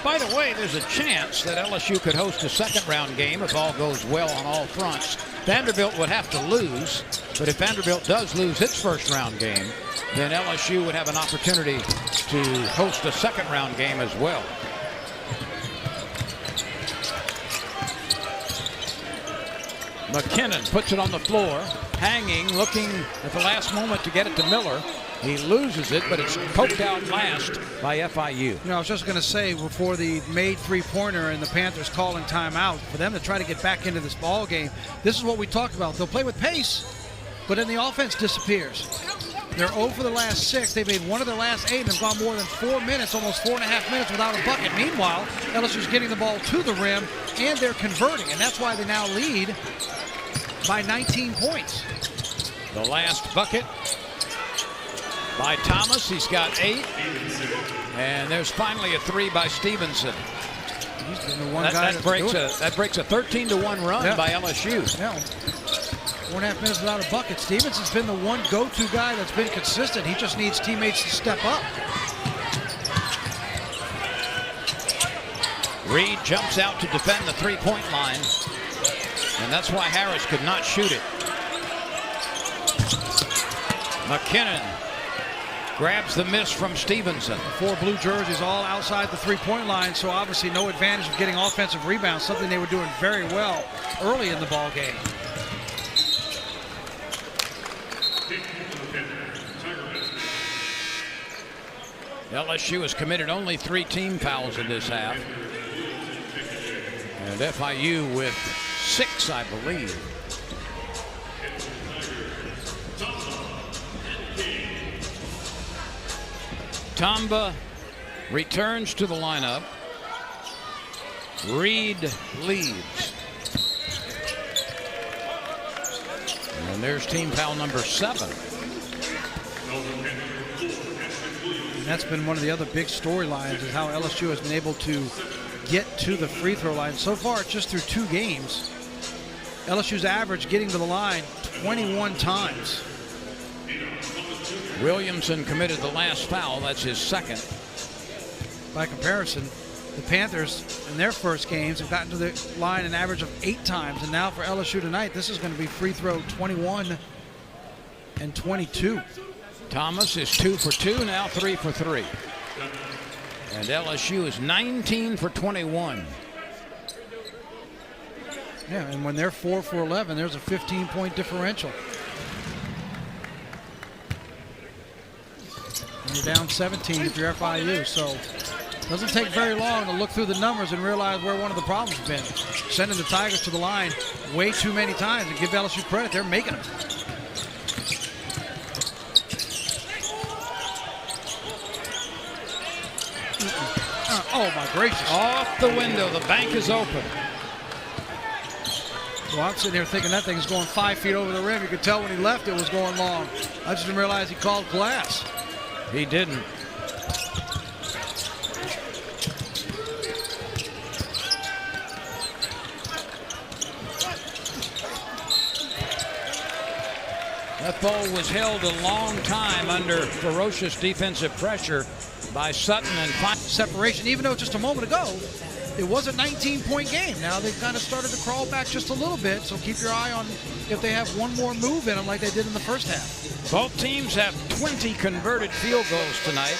By the way, there's a chance that LSU could host a second-round game if all goes well on all fronts. Vanderbilt would have to lose, but if Vanderbilt does lose its first-round game, then LSU would have an opportunity to host a second-round game as well. McKinnon puts it on the floor, hanging, looking at the last moment to get it to Miller. He loses it, but it's poked out last by FIU. You know, I was just going to say, before the made three-pointer and the Panthers calling timeout, for them to try to get back into this ball game, this is what we talked about. They'll play with pace, but then the offense disappears. They're 0 for the last 6. They made one of their last 8 and have gone more than 4 minutes, almost 4.5 minutes without a bucket. Meanwhile, LSU's getting the ball to the rim, and they're converting, and that's why they now lead by 19 points. The last bucket by Thomas. He's got 8. And there's finally a 3 by Stevenson. He's been the one guy that breaks a 13-1 run by LSU. Yeah. 4.5 minutes without a bucket. Stevenson's been the one go-to guy that's been consistent. He just needs teammates to step up. Reed jumps out to defend the three-point line. And that's why Harris could not shoot it. McKinnon grabs the miss from Stevenson. 4 blue jerseys all outside the three-point line, so obviously no advantage of getting offensive rebounds, something they were doing very well early in the ball game. LSU has committed only 3 team fouls in this half. And FIU with 6, I believe. Tamba returns to the lineup. Reed leads. And there's team foul number 7. And that's been one of the other big storylines, is how LSU has been able to get to the free throw line. So far, just through 2 games, LSU's average getting to the line 21 times. Williamson committed the last foul. That's his 2nd. By comparison, the Panthers in their first games have gotten to the line an average of 8 times. And now for LSU tonight, this is going to be free throw 21 and 22. Thomas is 2 for 2, now 3 for 3. And LSU is 19 for 21. Yeah, and when they're 4 for 11, there's a 15-point differential. And you're down 17 if you're FIU. So it doesn't take very long to look through the numbers and realize where one of the problems has been. Sending the Tigers to the line way too many times. And give LSU credit, they're making them. Oh my gracious. Off the window, the bank is open. Well, I'm sitting here thinking that thing's going 5 feet over the rim. You could tell when he left it was going long. I just didn't realize he called glass. He didn't. That ball was held a long time under ferocious defensive pressure by Sutton and separation. Even though just a moment ago, it was a 19-point game. Now they've kind of started to crawl back just a little bit, so keep your eye on if they have one more move in them like they did in the first half. Both teams have 20 converted field goals tonight,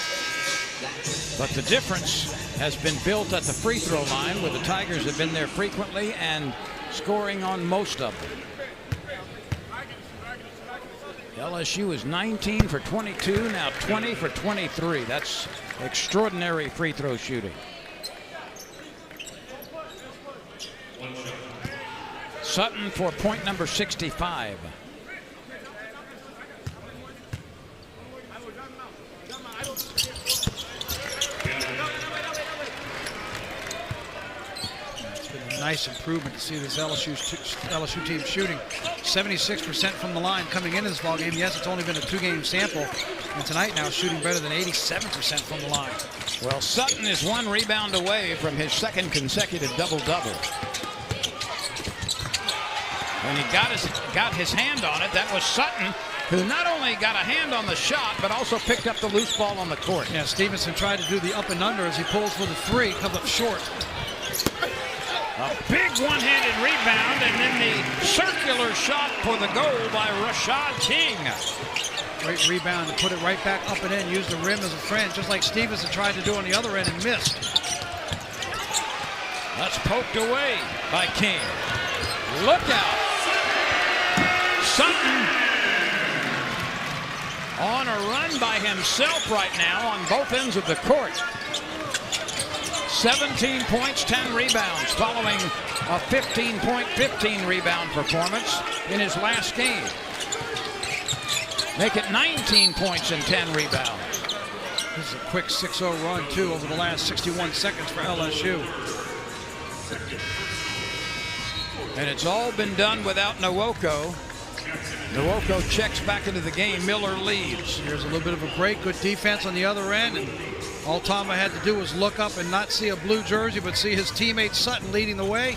but the difference has been built at the free throw line, where the Tigers have been there frequently and scoring on most of them. LSU is 19 for 22, now 20 for 23. That's extraordinary free throw shooting. Sutton for point number 65. Nice improvement to see this LSU team shooting 76% from the line coming into this ball game. Yes, it's only been a 2-game sample, and tonight now shooting better than 87% from the line. Well, Sutton is 1 rebound away from his 2nd consecutive double-double. And he got his hand on it. That was Sutton, who not only got a hand on the shot, but also picked up the loose ball on the court. Yeah, Stevenson tried to do the up and under as he pulls for the 3, comes up short. A big one-handed rebound, and then the circular shot for the goal by Rashad King. Great rebound to put it right back up and in, use the rim as a friend, just like Stevenson tried to do on the other end and missed. That's poked away by King. Look out. Sutton on a run by himself right now on both ends of the court. 17 points, 10 rebounds, following a 15-point, 15-rebound performance in his last game. Make it 19 points and 10 rebounds. This is a quick 6-0 run, too, over the last 61 seconds for LSU. And it's all been done without Nwoko. Nwoko checks back into the game. Miller leaves. Here's a little bit of a break. Good defense on the other end. And all Tama had to do was look up and not see a blue jersey, but see his teammate Sutton leading the way.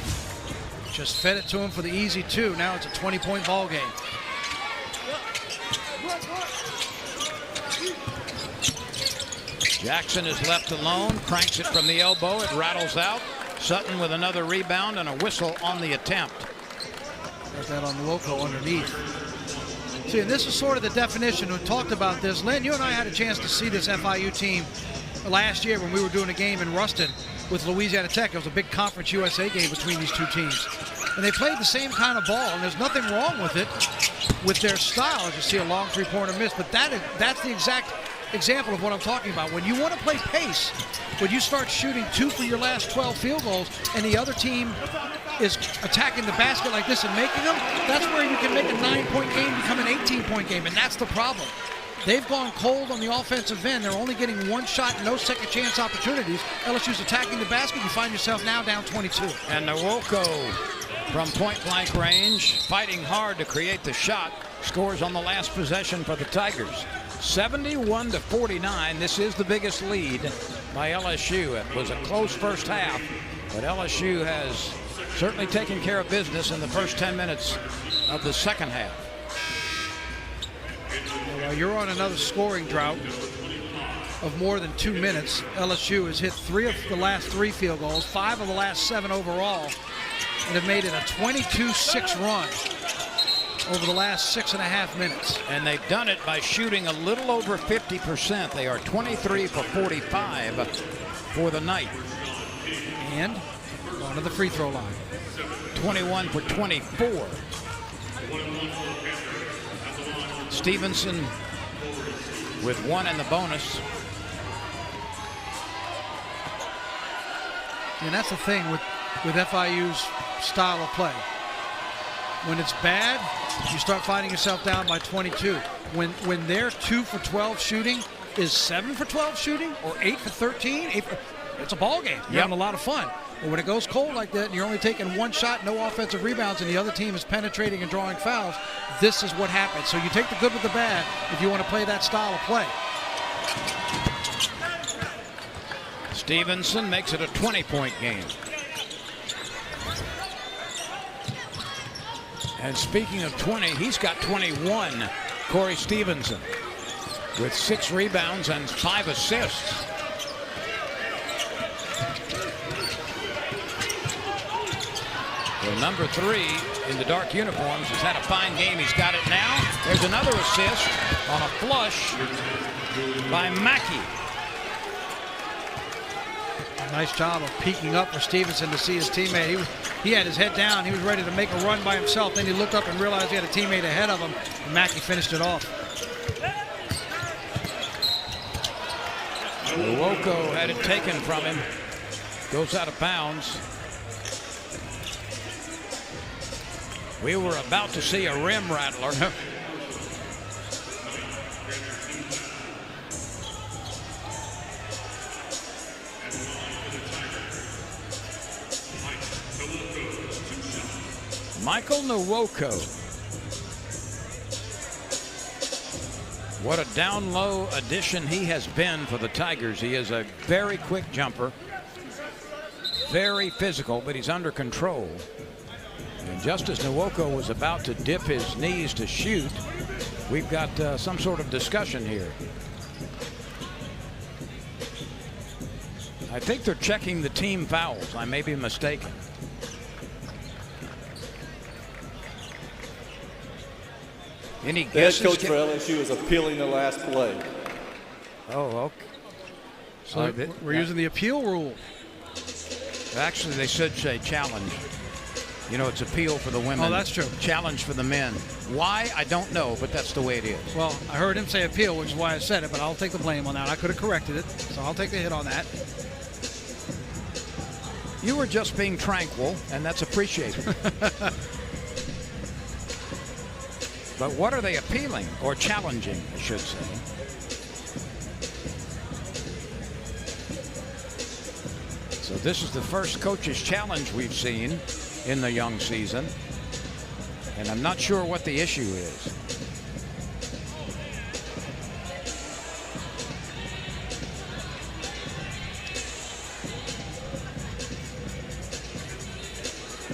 Just fed it to him for the easy 2. Now it's a 20-point ball game. Jackson is left alone, cranks it from the elbow, it rattles out. Sutton with another rebound and a whistle on the attempt. There's that on Nwoko underneath. See, and this is sort of the definition. We talked about this. Lynn, you and I had a chance to see this FIU team last year when we were doing a game in Ruston with Louisiana Tech. It was a big Conference USA game between these two teams. And they played the same kind of ball, and there's nothing wrong with it, with their style. As you see a long 3-pointer miss, but that's the exact example of what I'm talking about. When you want to play pace, when you start shooting 2 for your last 12 field goals and the other team is attacking the basket like this and making them, that's where you can make a 9-point game become an 18-point game, and that's the problem. They've gone cold on the offensive end. They're only getting 1 shot, no second chance opportunities. LSU's attacking the basket. You find yourself now down 22. And Nwoko from point-blank range, fighting hard to create the shot, scores on the last possession for the Tigers. 71-49. This is the biggest lead by LSU. It was a close first half, but LSU has certainly taken care of business in the first 10 minutes of the second half. Well, you're on another scoring drought of more than 2 minutes. LSU has hit 3 of the last 3 field goals, 5 of the last 7 overall, and have made it a 22-6 run over the last 6.5 minutes. And they've done it by shooting a little over 50%. They are 23 for 45 for the night. And going to the free throw line. 21 for 24. with 1 in the bonus. And that's the thing with FIU's style of play. When it's bad, you start finding yourself down by 22. When their 2 for 12 shooting is 7 for 12 shooting or 8 for 13, it's a ball game. You're having a lot of fun. But when it goes cold like that and you're only taking 1 shot, no offensive rebounds, and the other team is penetrating and drawing fouls, this is what happens. So you take the good with the bad if you want to play that style of play. Stevenson makes it a 20-point game. And speaking of 20, he's got 21, Corey Stevenson, with 6 rebounds and 5 assists. Well, number 3 in the dark uniforms has had a fine game. He's got it now. There's another assist on a flush by Mackey. Nice job of peeking up for Stevenson to see his teammate. He had his head down. He was ready to make a run by himself. Then he looked up and realized he had a teammate ahead of him. And Mackey finished it off. Nwoko had it taken from him. Goes out of bounds. We were about to see a rim rattler. Michael Nwoko. What a down low addition he has been for the Tigers. He is a very quick jumper, very physical, but he's under control. And just as Nwoko was about to dip his knees to shoot, we've got some sort of discussion here. I think they're checking the team fouls. I may be mistaken. Any guesses? The head coach for LSU is appealing the last play. Oh, okay. So we're using the appeal rule. Actually, they should say challenge. You know, it's appeal for the women. Oh, that's true. Challenge for the men. Why? I don't know, but that's the way it is. Well, I heard him say appeal, which is why I said it, but I'll take the blame on that. I could have corrected it, so I'll take the hit on that. You were just being tranquil, and that's appreciated. But what are they appealing or challenging, I should say? So this is the first coach's challenge we've seen in the young season, and I'm not sure what the issue is.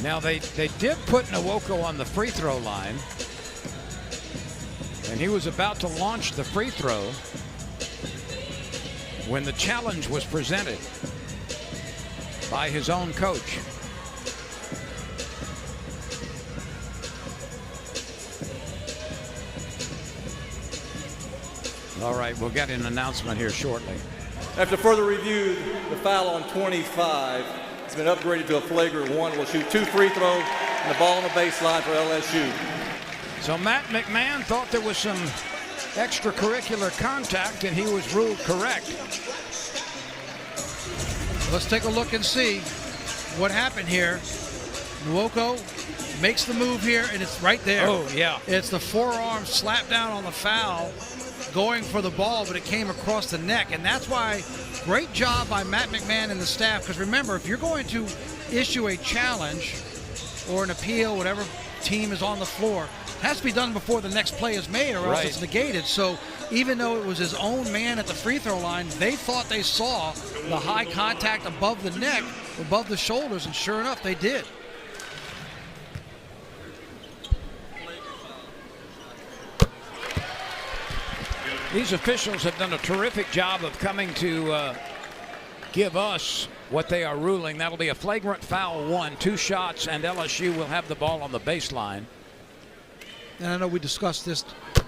Now they did put Nwoko on the free throw line, and he was about to launch the free throw when the challenge was presented by his own coach. All right, we'll get an announcement here shortly. After further review, the foul on 25 has been upgraded to a flagrant 1. Will shoot 2 free throws and the ball on the baseline for LSU. So Matt McMahon thought there was some extracurricular contact, and he was ruled correct. Let's take a look and see what happened here. Nwoko makes the move here, and it's right there. Oh, yeah. It's the forearm slap down on the foul, going for the ball, but it came across the neck. And that's why, great job by Matt McMahon and the staff, because remember, if you're going to issue a challenge or an appeal, whatever team is on the floor, it has to be done before the next play is made, or else it's negated. So even though it was his own man at the free throw line, they thought they saw the high contact above the neck, above the shoulders, and sure enough, they did. These officials have done a terrific job of coming to give us what they are ruling. That'll be a flagrant foul 1, 2 shots, and LSU will have the ball on the baseline. And I know we discussed this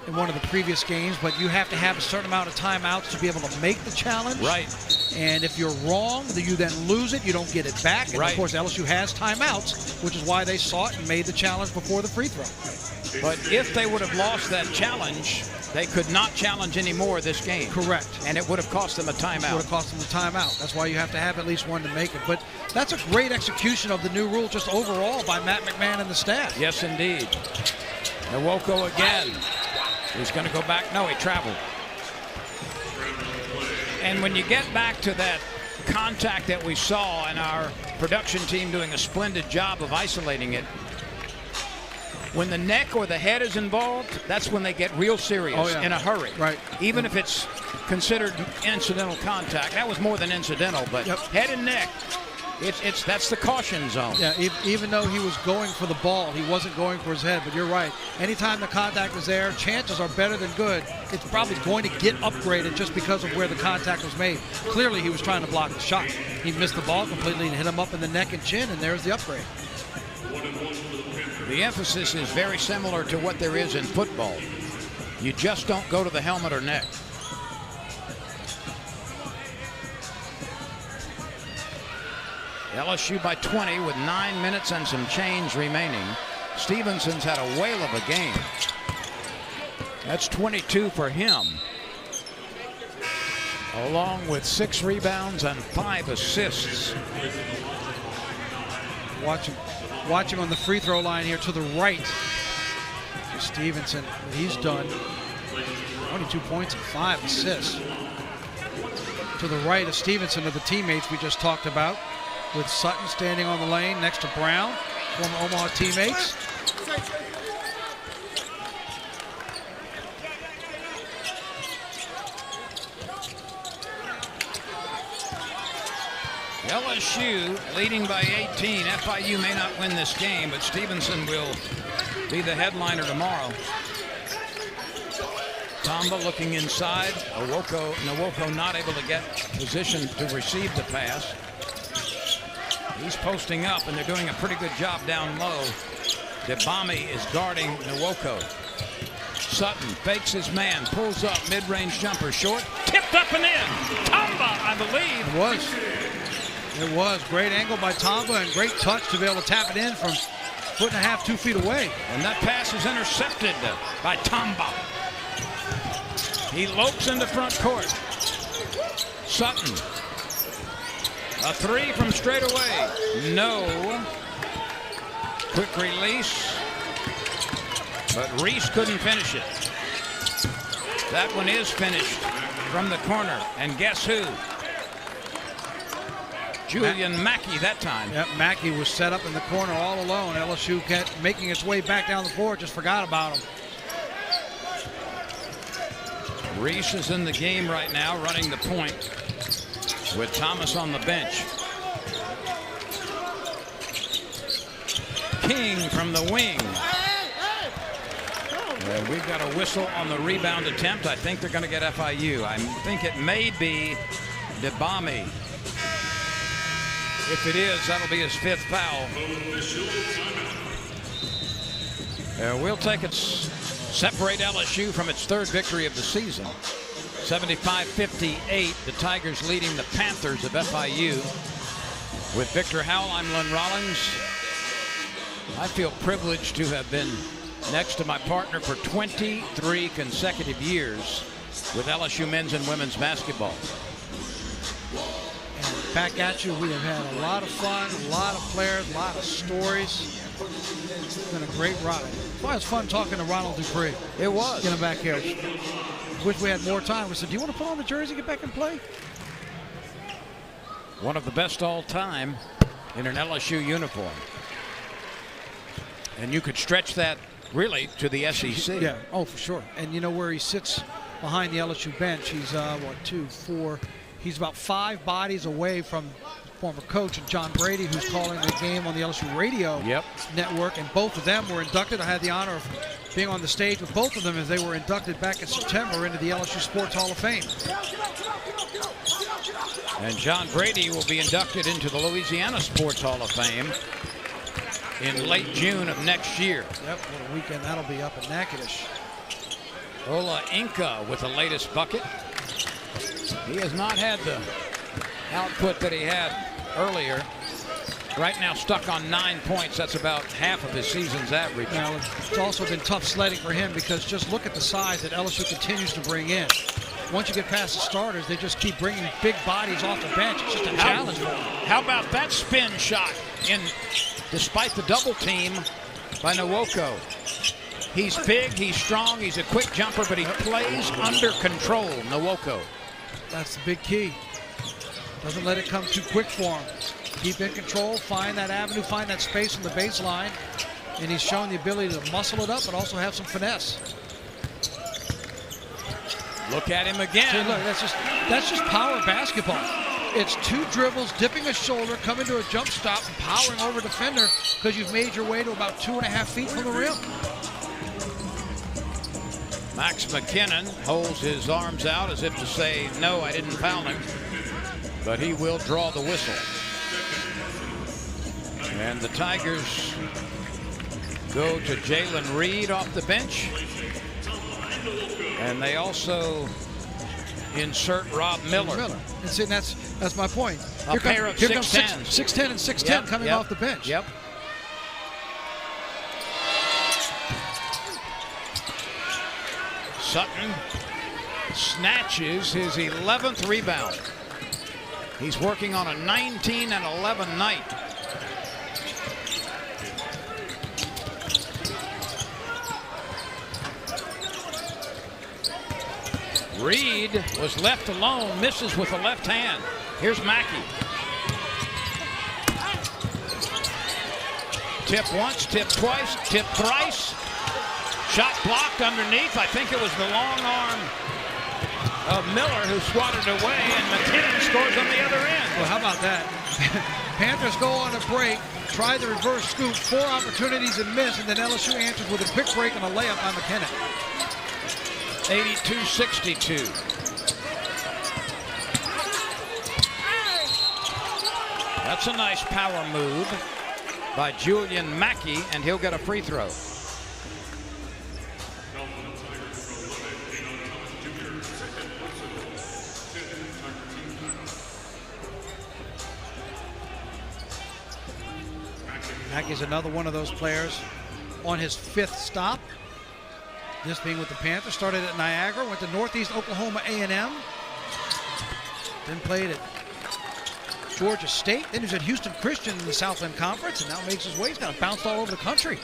in one of the previous games, but you have to have a certain amount of timeouts to be able to make the challenge. Right. And if you're wrong, you then lose it. You don't get it back. And right. Of course, LSU has timeouts, which is why they saw it and made the challenge before the free throw. But if they would have lost that challenge, They could not challenge any more this game. Correct. And it would have cost them a timeout. Would have cost them a timeout. That's why you have to have at least one to make it. But that's a great execution of the new rule just overall by Matt McMahon and the staff. Yes, indeed. Nwoko again. He's going to go back. No, he traveled. And when you get back to that contact that we saw, and our production team doing a splendid job of isolating it, when the neck or the head is involved, that's when they get real serious in a hurry. Right. Even if it's considered incidental contact. That was more than incidental, but head and neck, that's the caution zone. Yeah, even though he was going for the ball, he wasn't going for his head. But you're right. Anytime the contact is there, chances are better than good. It's probably going to get upgraded just because of where the contact was made. Clearly, he was trying to block the shot. He missed the ball completely and hit him up in the neck and chin, and there's the upgrade. The emphasis is very similar to what there is in football. You just don't go to the helmet or neck. LSU by 20 with 9 minutes and some change remaining. Stevenson's had a whale of a game. That's 22 for him, along with 6 rebounds and 5 assists. Watching on the free throw line here to the right. Stevenson, he's done 22 points and 5 assists. To the right of Stevenson are the teammates we just talked about, with Sutton standing on the lane next to Brown, former Omaha teammates. LSU leading by 18. FIU may not win this game, but Stevenson will be the headliner tomorrow. Tamba looking inside. Nwoko not able to get position to receive the pass. He's posting up, and they're doing a pretty good job down low. Debami is guarding Nwoko. Sutton fakes his man, pulls up, mid-range jumper, short, tipped up and in. Tamba, I believe. It was. It was. Great angle by Tamba and great touch to be able to tap it in from 1.5 feet, 2 feet away. And that pass is intercepted by Tamba. He lopes into front court. Sutton. A 3 from straight away. No. Quick release. But Reese couldn't finish it. That one is finished from the corner. And guess who? Julian Mackey that time. Yep, Mackey was set up in the corner all alone. LSU kept making its way back down the floor, just forgot about him. Reese is in the game right now, running the point with Thomas on the bench. King from the wing. We've got a whistle on the rebound attempt. I think they're going to get FIU. I think it may be Debami. If it is, that'll be his 5th foul. We'll take it, separate LSU from its 3rd victory of the season. 75-58, the Tigers leading the Panthers of FIU. With Victor Howell, I'm Len Rollins. I feel privileged to have been next to my partner for 23 consecutive years with LSU men's and women's basketball. And back at you, we have had a lot of fun, a lot of players, a lot of stories. It's been a great ride. Well, it was fun talking to Ronald Dupree. It was. Get him back here. Wish we had more time. We said, do you want to put on the jersey, get back and play? One of the best all time in an LSU uniform. And you could stretch that really to the SEC. Yeah, oh, for sure. And you know where he sits behind the LSU bench, he's, 2, 4, he's about 5 bodies away from former coach and John Brady, who's calling the game on the LSU radio network. And both of them were inducted. I had the honor of being on the stage with both of them as they were inducted back in September into the LSU Sports Hall of Fame. And John Brady will be inducted into the Louisiana Sports Hall of Fame in late June of next year. Yep, what a weekend that'll be up in Natchitoches. Ola Inca with the latest bucket. He has not had the output that he had earlier. right now stuck on 9 points. That's about half of his season's average. Now, it's also been tough sledding for him because just look at the size that LSU continues to bring in. Once you get past the starters, they just keep bringing big bodies off the bench. It's just a challenge for them. How about that spin shot despite the double team by Nwoko? He's big, he's strong, he's a quick jumper, but he plays under control, Nwoko. That's the big key. Doesn't let it come too quick for him. Keep in control, find that avenue, find that space on the baseline, and he's shown the ability to muscle it up, but also have some finesse. Look at him again. See, look, that's just power basketball. It's 2 dribbles, dipping a shoulder, coming to a jump stop, and powering over a defender because you've made your way to about 2.5 feet from the rim. Max McKinnon holds his arms out as if to say, no, I didn't foul him, but he will draw the whistle. And the Tigers go to Jalen Reed off the bench. And they also insert Rob Miller. And see, that's my point. A pair of 6'10s. 6'10 and 6'10 coming off the bench. Yep. Sutton snatches his 11th rebound. He's working on a 19 and 11 night. Reed was left alone, misses with the left hand. Here's Mackey. Tip once, tip twice, tip thrice. Shot blocked underneath. I think it was the long arm of Miller who swatted away, and McKinnon scores on the other end. Well, how about that? Panthers go on a break, try the reverse scoop, 4 opportunities and miss, and then LSU answers with a quick break and a layup by McKinnon. 82-62. That's a nice power move by Julian Mackey, and he'll get a free throw. Mackey's another one of those players on his 5th stop. This being with the Panthers. Started at Niagara, went to Northeast Oklahoma A&M, then played at Georgia State. Then he was at Houston Christian in the Southland Conference, and now makes his way. He's kind of bounced all over the country.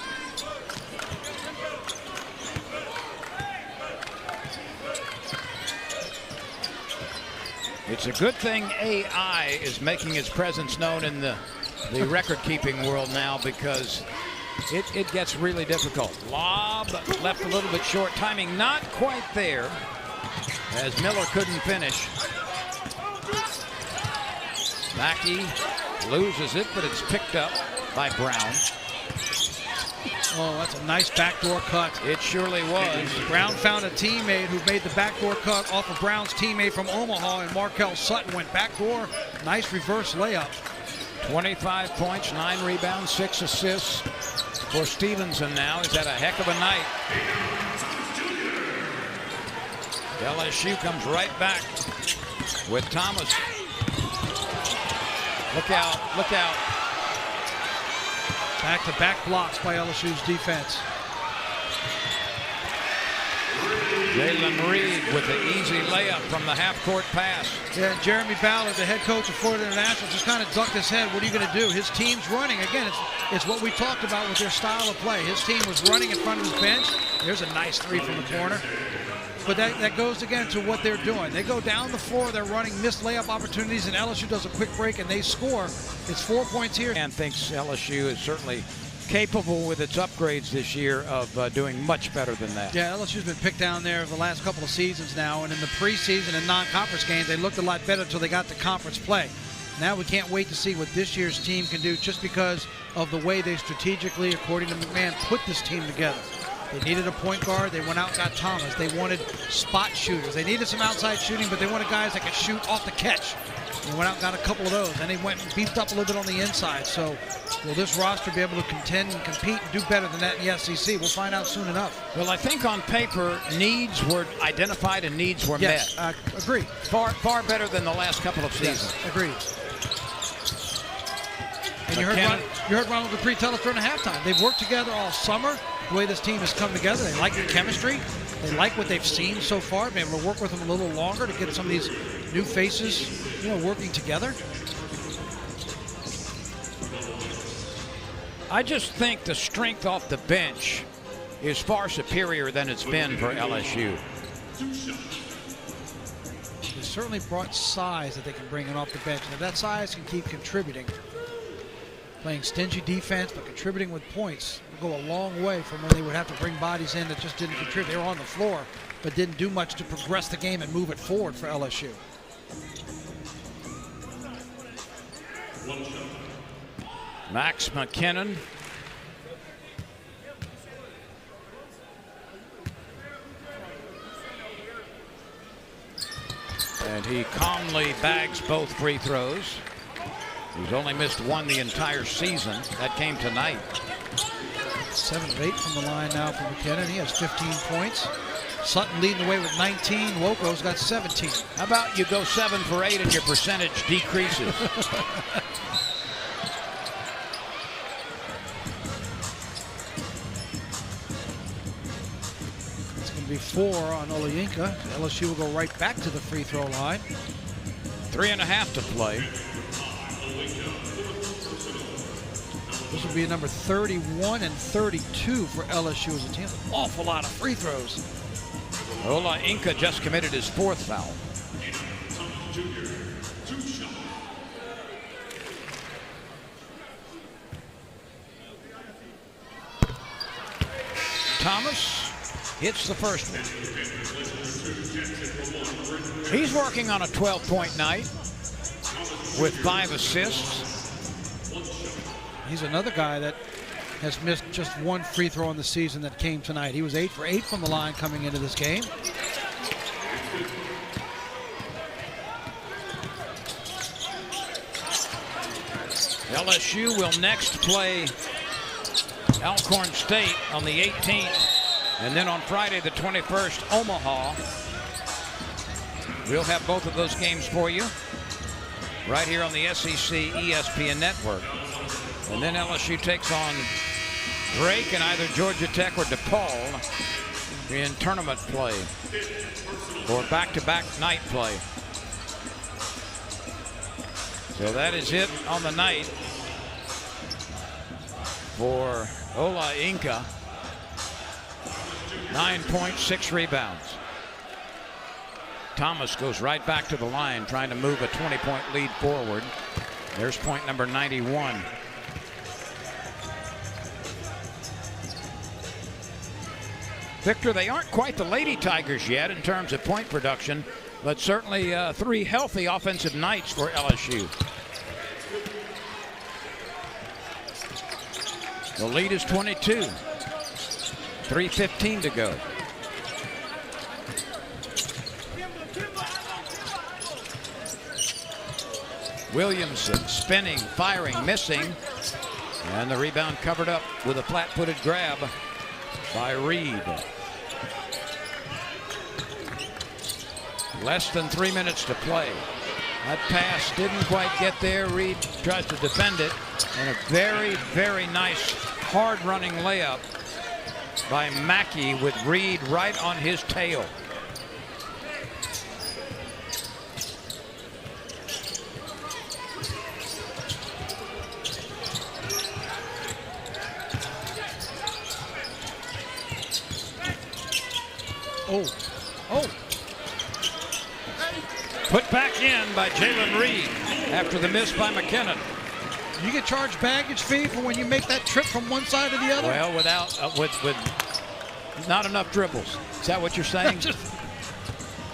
It's a good thing AI is making its presence known in the record-keeping world now, because it gets really difficult. Lob left a little bit short. Timing not quite there, as Miller couldn't finish. Mackey loses it, but it's picked up by Brown. Oh, that's a nice backdoor cut. It surely was. Brown found a teammate who made the backdoor cut off of Brown's teammate from Omaha, and Markel Sutton went backdoor. Nice reverse layup. 25 points, 9 rebounds, 6 assists for Stevenson now. He's had a heck of a night. LSU comes right back with Thomas. Look out, look out. Back-to-back blocks by LSU's defense. Jalen Reed with the easy layup from the half-court pass. Yeah, Jeremy Ballard, the head coach of Florida International, just kind of ducked his head. What are you going to do? His team's running. Again, it's what we talked about with their style of play. His team was running in front of his bench. There's a nice 3 from the corner. But that goes again to what they're doing. They go down the floor, they're running missed layup opportunities, and LSU does a quick break and they score. It's 4 points here. And thinks LSU is certainly capable with its upgrades this year of doing much better than that. Yeah, LSU's been picked down there the last couple of seasons now, and in the preseason and non-conference games, they looked a lot better until they got to conference play. Now we can't wait to see what this year's team can do, just because of the way they strategically, according to McMahon, put this team together. They needed a point guard. They went out and got Thomas. They wanted spot shooters. They needed some outside shooting, but they wanted guys that could shoot off the catch. They went out and got a couple of those. And they went and beefed up a little bit on the inside. So will this roster be able to contend and compete and do better than that in the SEC? We'll find out soon enough. Well, I think on paper, needs were identified and needs were met. Agreed. Far better than the last couple of seasons. Yes, agreed. And you heard Ronald Dupree tell us during the halftime. They've worked together all summer. The way this team has come together, they like the chemistry. They like what they've seen so far. Maybe we'll work with them a little longer to get some of these new faces, working together. I just think the strength off the bench is far superior than it's been for LSU. They certainly brought size that they can bring in off the bench. And if that size can keep contributing, playing stingy defense but contributing with points, will go a long way from when they would have to bring bodies in that just didn't contribute. They were on the floor but didn't do much to progress the game and move it forward for LSU. Max McKinnon. And he calmly bags both free throws. He's only missed one the entire season. That came tonight. 7 of 8 from the line now for McKinnon. He has 15 points. Sutton leading the way with 19. Woko's got 17. How about you go 7 for 8 and your percentage decreases? It's going to be 4 on Olayinka. LSU will go right back to the free throw line. 3.5 to play. This will be a number 31 and 32 for LSU as a team. An awful lot of free throws. Olayinka just committed his 4th foul. Thomas hits the first one. He's working on a 12-point night with 5 assists. He's another guy that has missed just 1 free throw in the season that came tonight. He was 8 for 8 from the line coming into this game. LSU will next play Alcorn State on the 18th, and then on Friday the 21st, Omaha. We'll have both of those games for you right here on the SEC ESPN network. And then LSU takes on Drake and either Georgia Tech or DePaul in tournament play or back-to-back night play. So that is it on the night for Olayinka. 9 points, 6 rebounds. Thomas goes right back to the line trying to move a 20-point lead forward. There's point number 91. Victor, they aren't quite the Lady Tigers yet in terms of point production, but certainly 3 healthy offensive nights for LSU. The lead is 22. 3:15 to go. Williamson spinning, firing, missing, and the rebound covered up with a flat-footed grab by Reed. Less than 3 minutes to play. That pass didn't quite get there. Reed tries to defend it, and a very, very nice hard-running layup by Mackey with Reed right on his tail. Oh. Put back in by Jalen Reed after the miss by McKinnon. You get charged baggage fee for when you make that trip from one side to the other? Well, without with not enough dribbles. Is that what you're saying?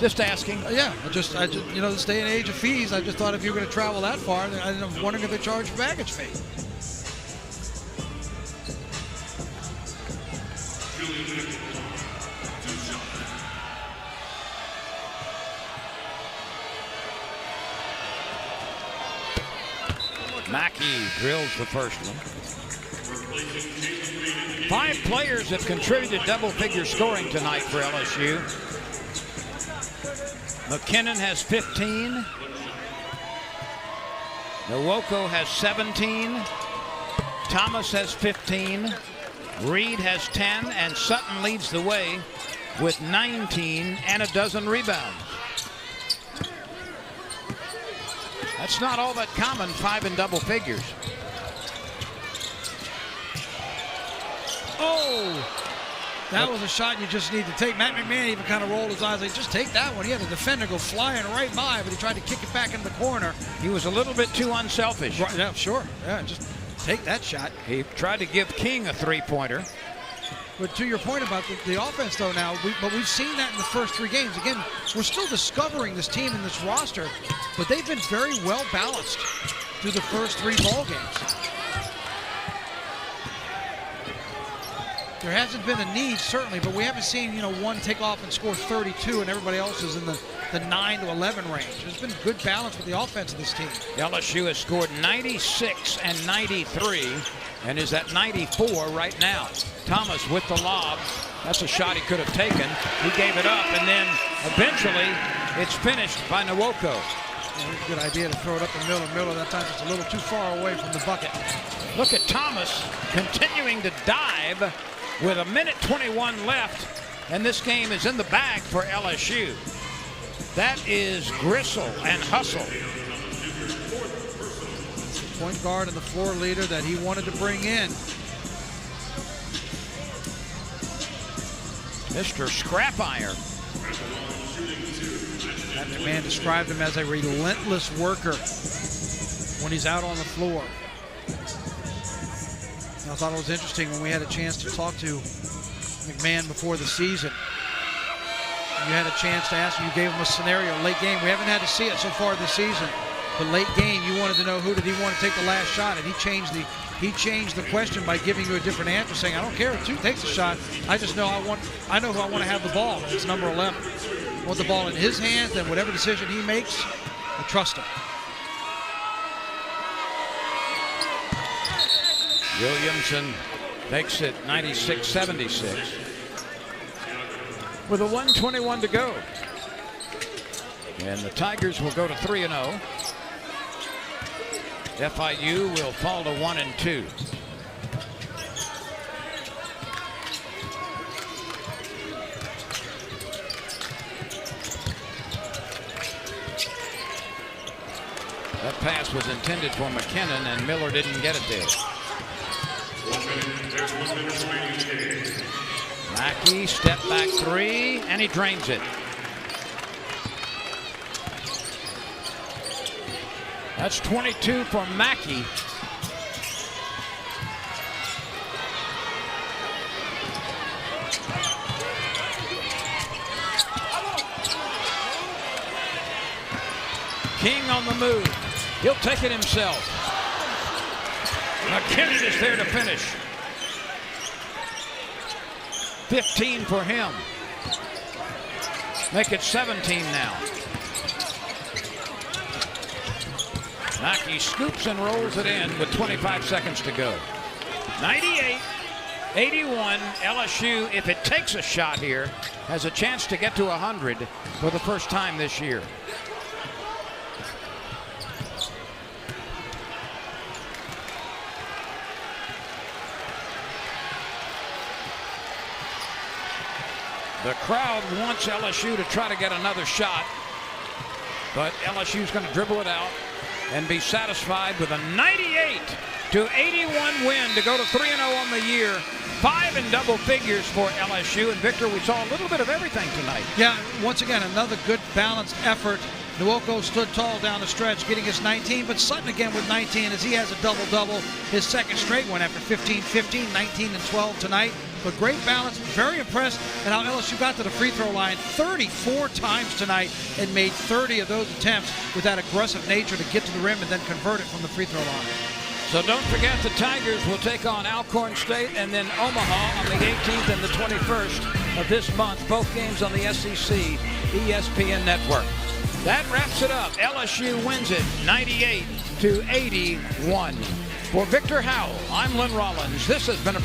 Just asking. Yeah, I just this day and age of fees, I just thought if you were going to travel that far, I was wondering if they charged baggage fee. Mackey drills the first one. 5 players have contributed double-figure scoring tonight for LSU. McKinnon has 15. Nwoko has 17. Thomas has 15. Reed has 10. And Sutton leads the way with 19 and a dozen rebounds. That's not all that common, 5 in double figures. Oh, that was a shot you just need to take. Matt McMahon even kind of rolled his eyes like, just take that one. He had a defender go flying right by, but he tried to kick it back in the corner. He was a little bit too unselfish. Right, yeah, sure. Yeah, just take that shot. He tried to give King a three-pointer. But to your point about the offense, though, now, we've seen that in the first 3 games. Again, we're still discovering this team and this roster, but they've been very well balanced through the first 3 ball games. There hasn't been a need, certainly, but we haven't seen, one take off and score 32 and everybody else is in the 9 to 11 range. There's been good balance with the offense of this team. LSU has scored 96 and 93 and is at 94 right now. Thomas with the lob. That's a shot he could have taken. He gave it up, and then eventually it's finished by Nwoko. Yeah, it's a good idea to throw it up to Miller. Miller that time it's a little too far away from the bucket. Look at Thomas continuing to dive with 1:21 left, and this game is in the bag for LSU. That is gristle and hustle. Point guard and the floor leader that he wanted to bring in. Mr. Scrap Iron. That man described him as a relentless worker when he's out on the floor. And I thought it was interesting when we had a chance to talk to McMahon before the season. You had a chance to ask him, you gave him a scenario, late game. We haven't had to see it so far this season. But late game, you wanted to know who did he want to take the last shot, and he changed the question by giving you a different answer, saying, I don't care if 2 takes a shot. I just know I know who I want to have the ball. It's number 11. I want the ball in his hands, and whatever decision he makes, I trust him. Williamson makes it 96-76 with a 1:21 to go. And the Tigers will go to 3-0. FIU will fall to 1-2. That pass was intended for McKinnon, and Miller didn't get it there. Mackey, step back 3, and he drains it. That's 22 for Mackey. King on the move. He'll take it himself. McKinnon is there to finish. 15 for him. Make it 17 now. Mackey scoops and rolls it in with 25 seconds to go. 98-81. LSU, if it takes a shot here, has a chance to get to 100 for the first time this year. The crowd wants LSU to try to get another shot, but LSU's going to dribble it out and be satisfied with a 98-81 win to go to 3-0 on the year. 5 in double figures for LSU. And Victor, we saw a little bit of everything tonight. Yeah, once again, another good balanced effort. Nwoko stood tall down the stretch, getting his 19, but Sutton again with 19 as he has a double-double, his second straight one after 15-15, 19 and 12 tonight. But great balance, very impressed at how LSU got to the free throw line 34 times tonight and made 30 of those attempts with that aggressive nature to get to the rim and then convert it from the free throw line. So don't forget the Tigers will take on Alcorn State and then Omaha on the 18th and the 21st of this month. Both games on the SEC ESPN network. That wraps it up. LSU wins it 98-81. For Victor Howell, I'm Lynn Rollins. This has been a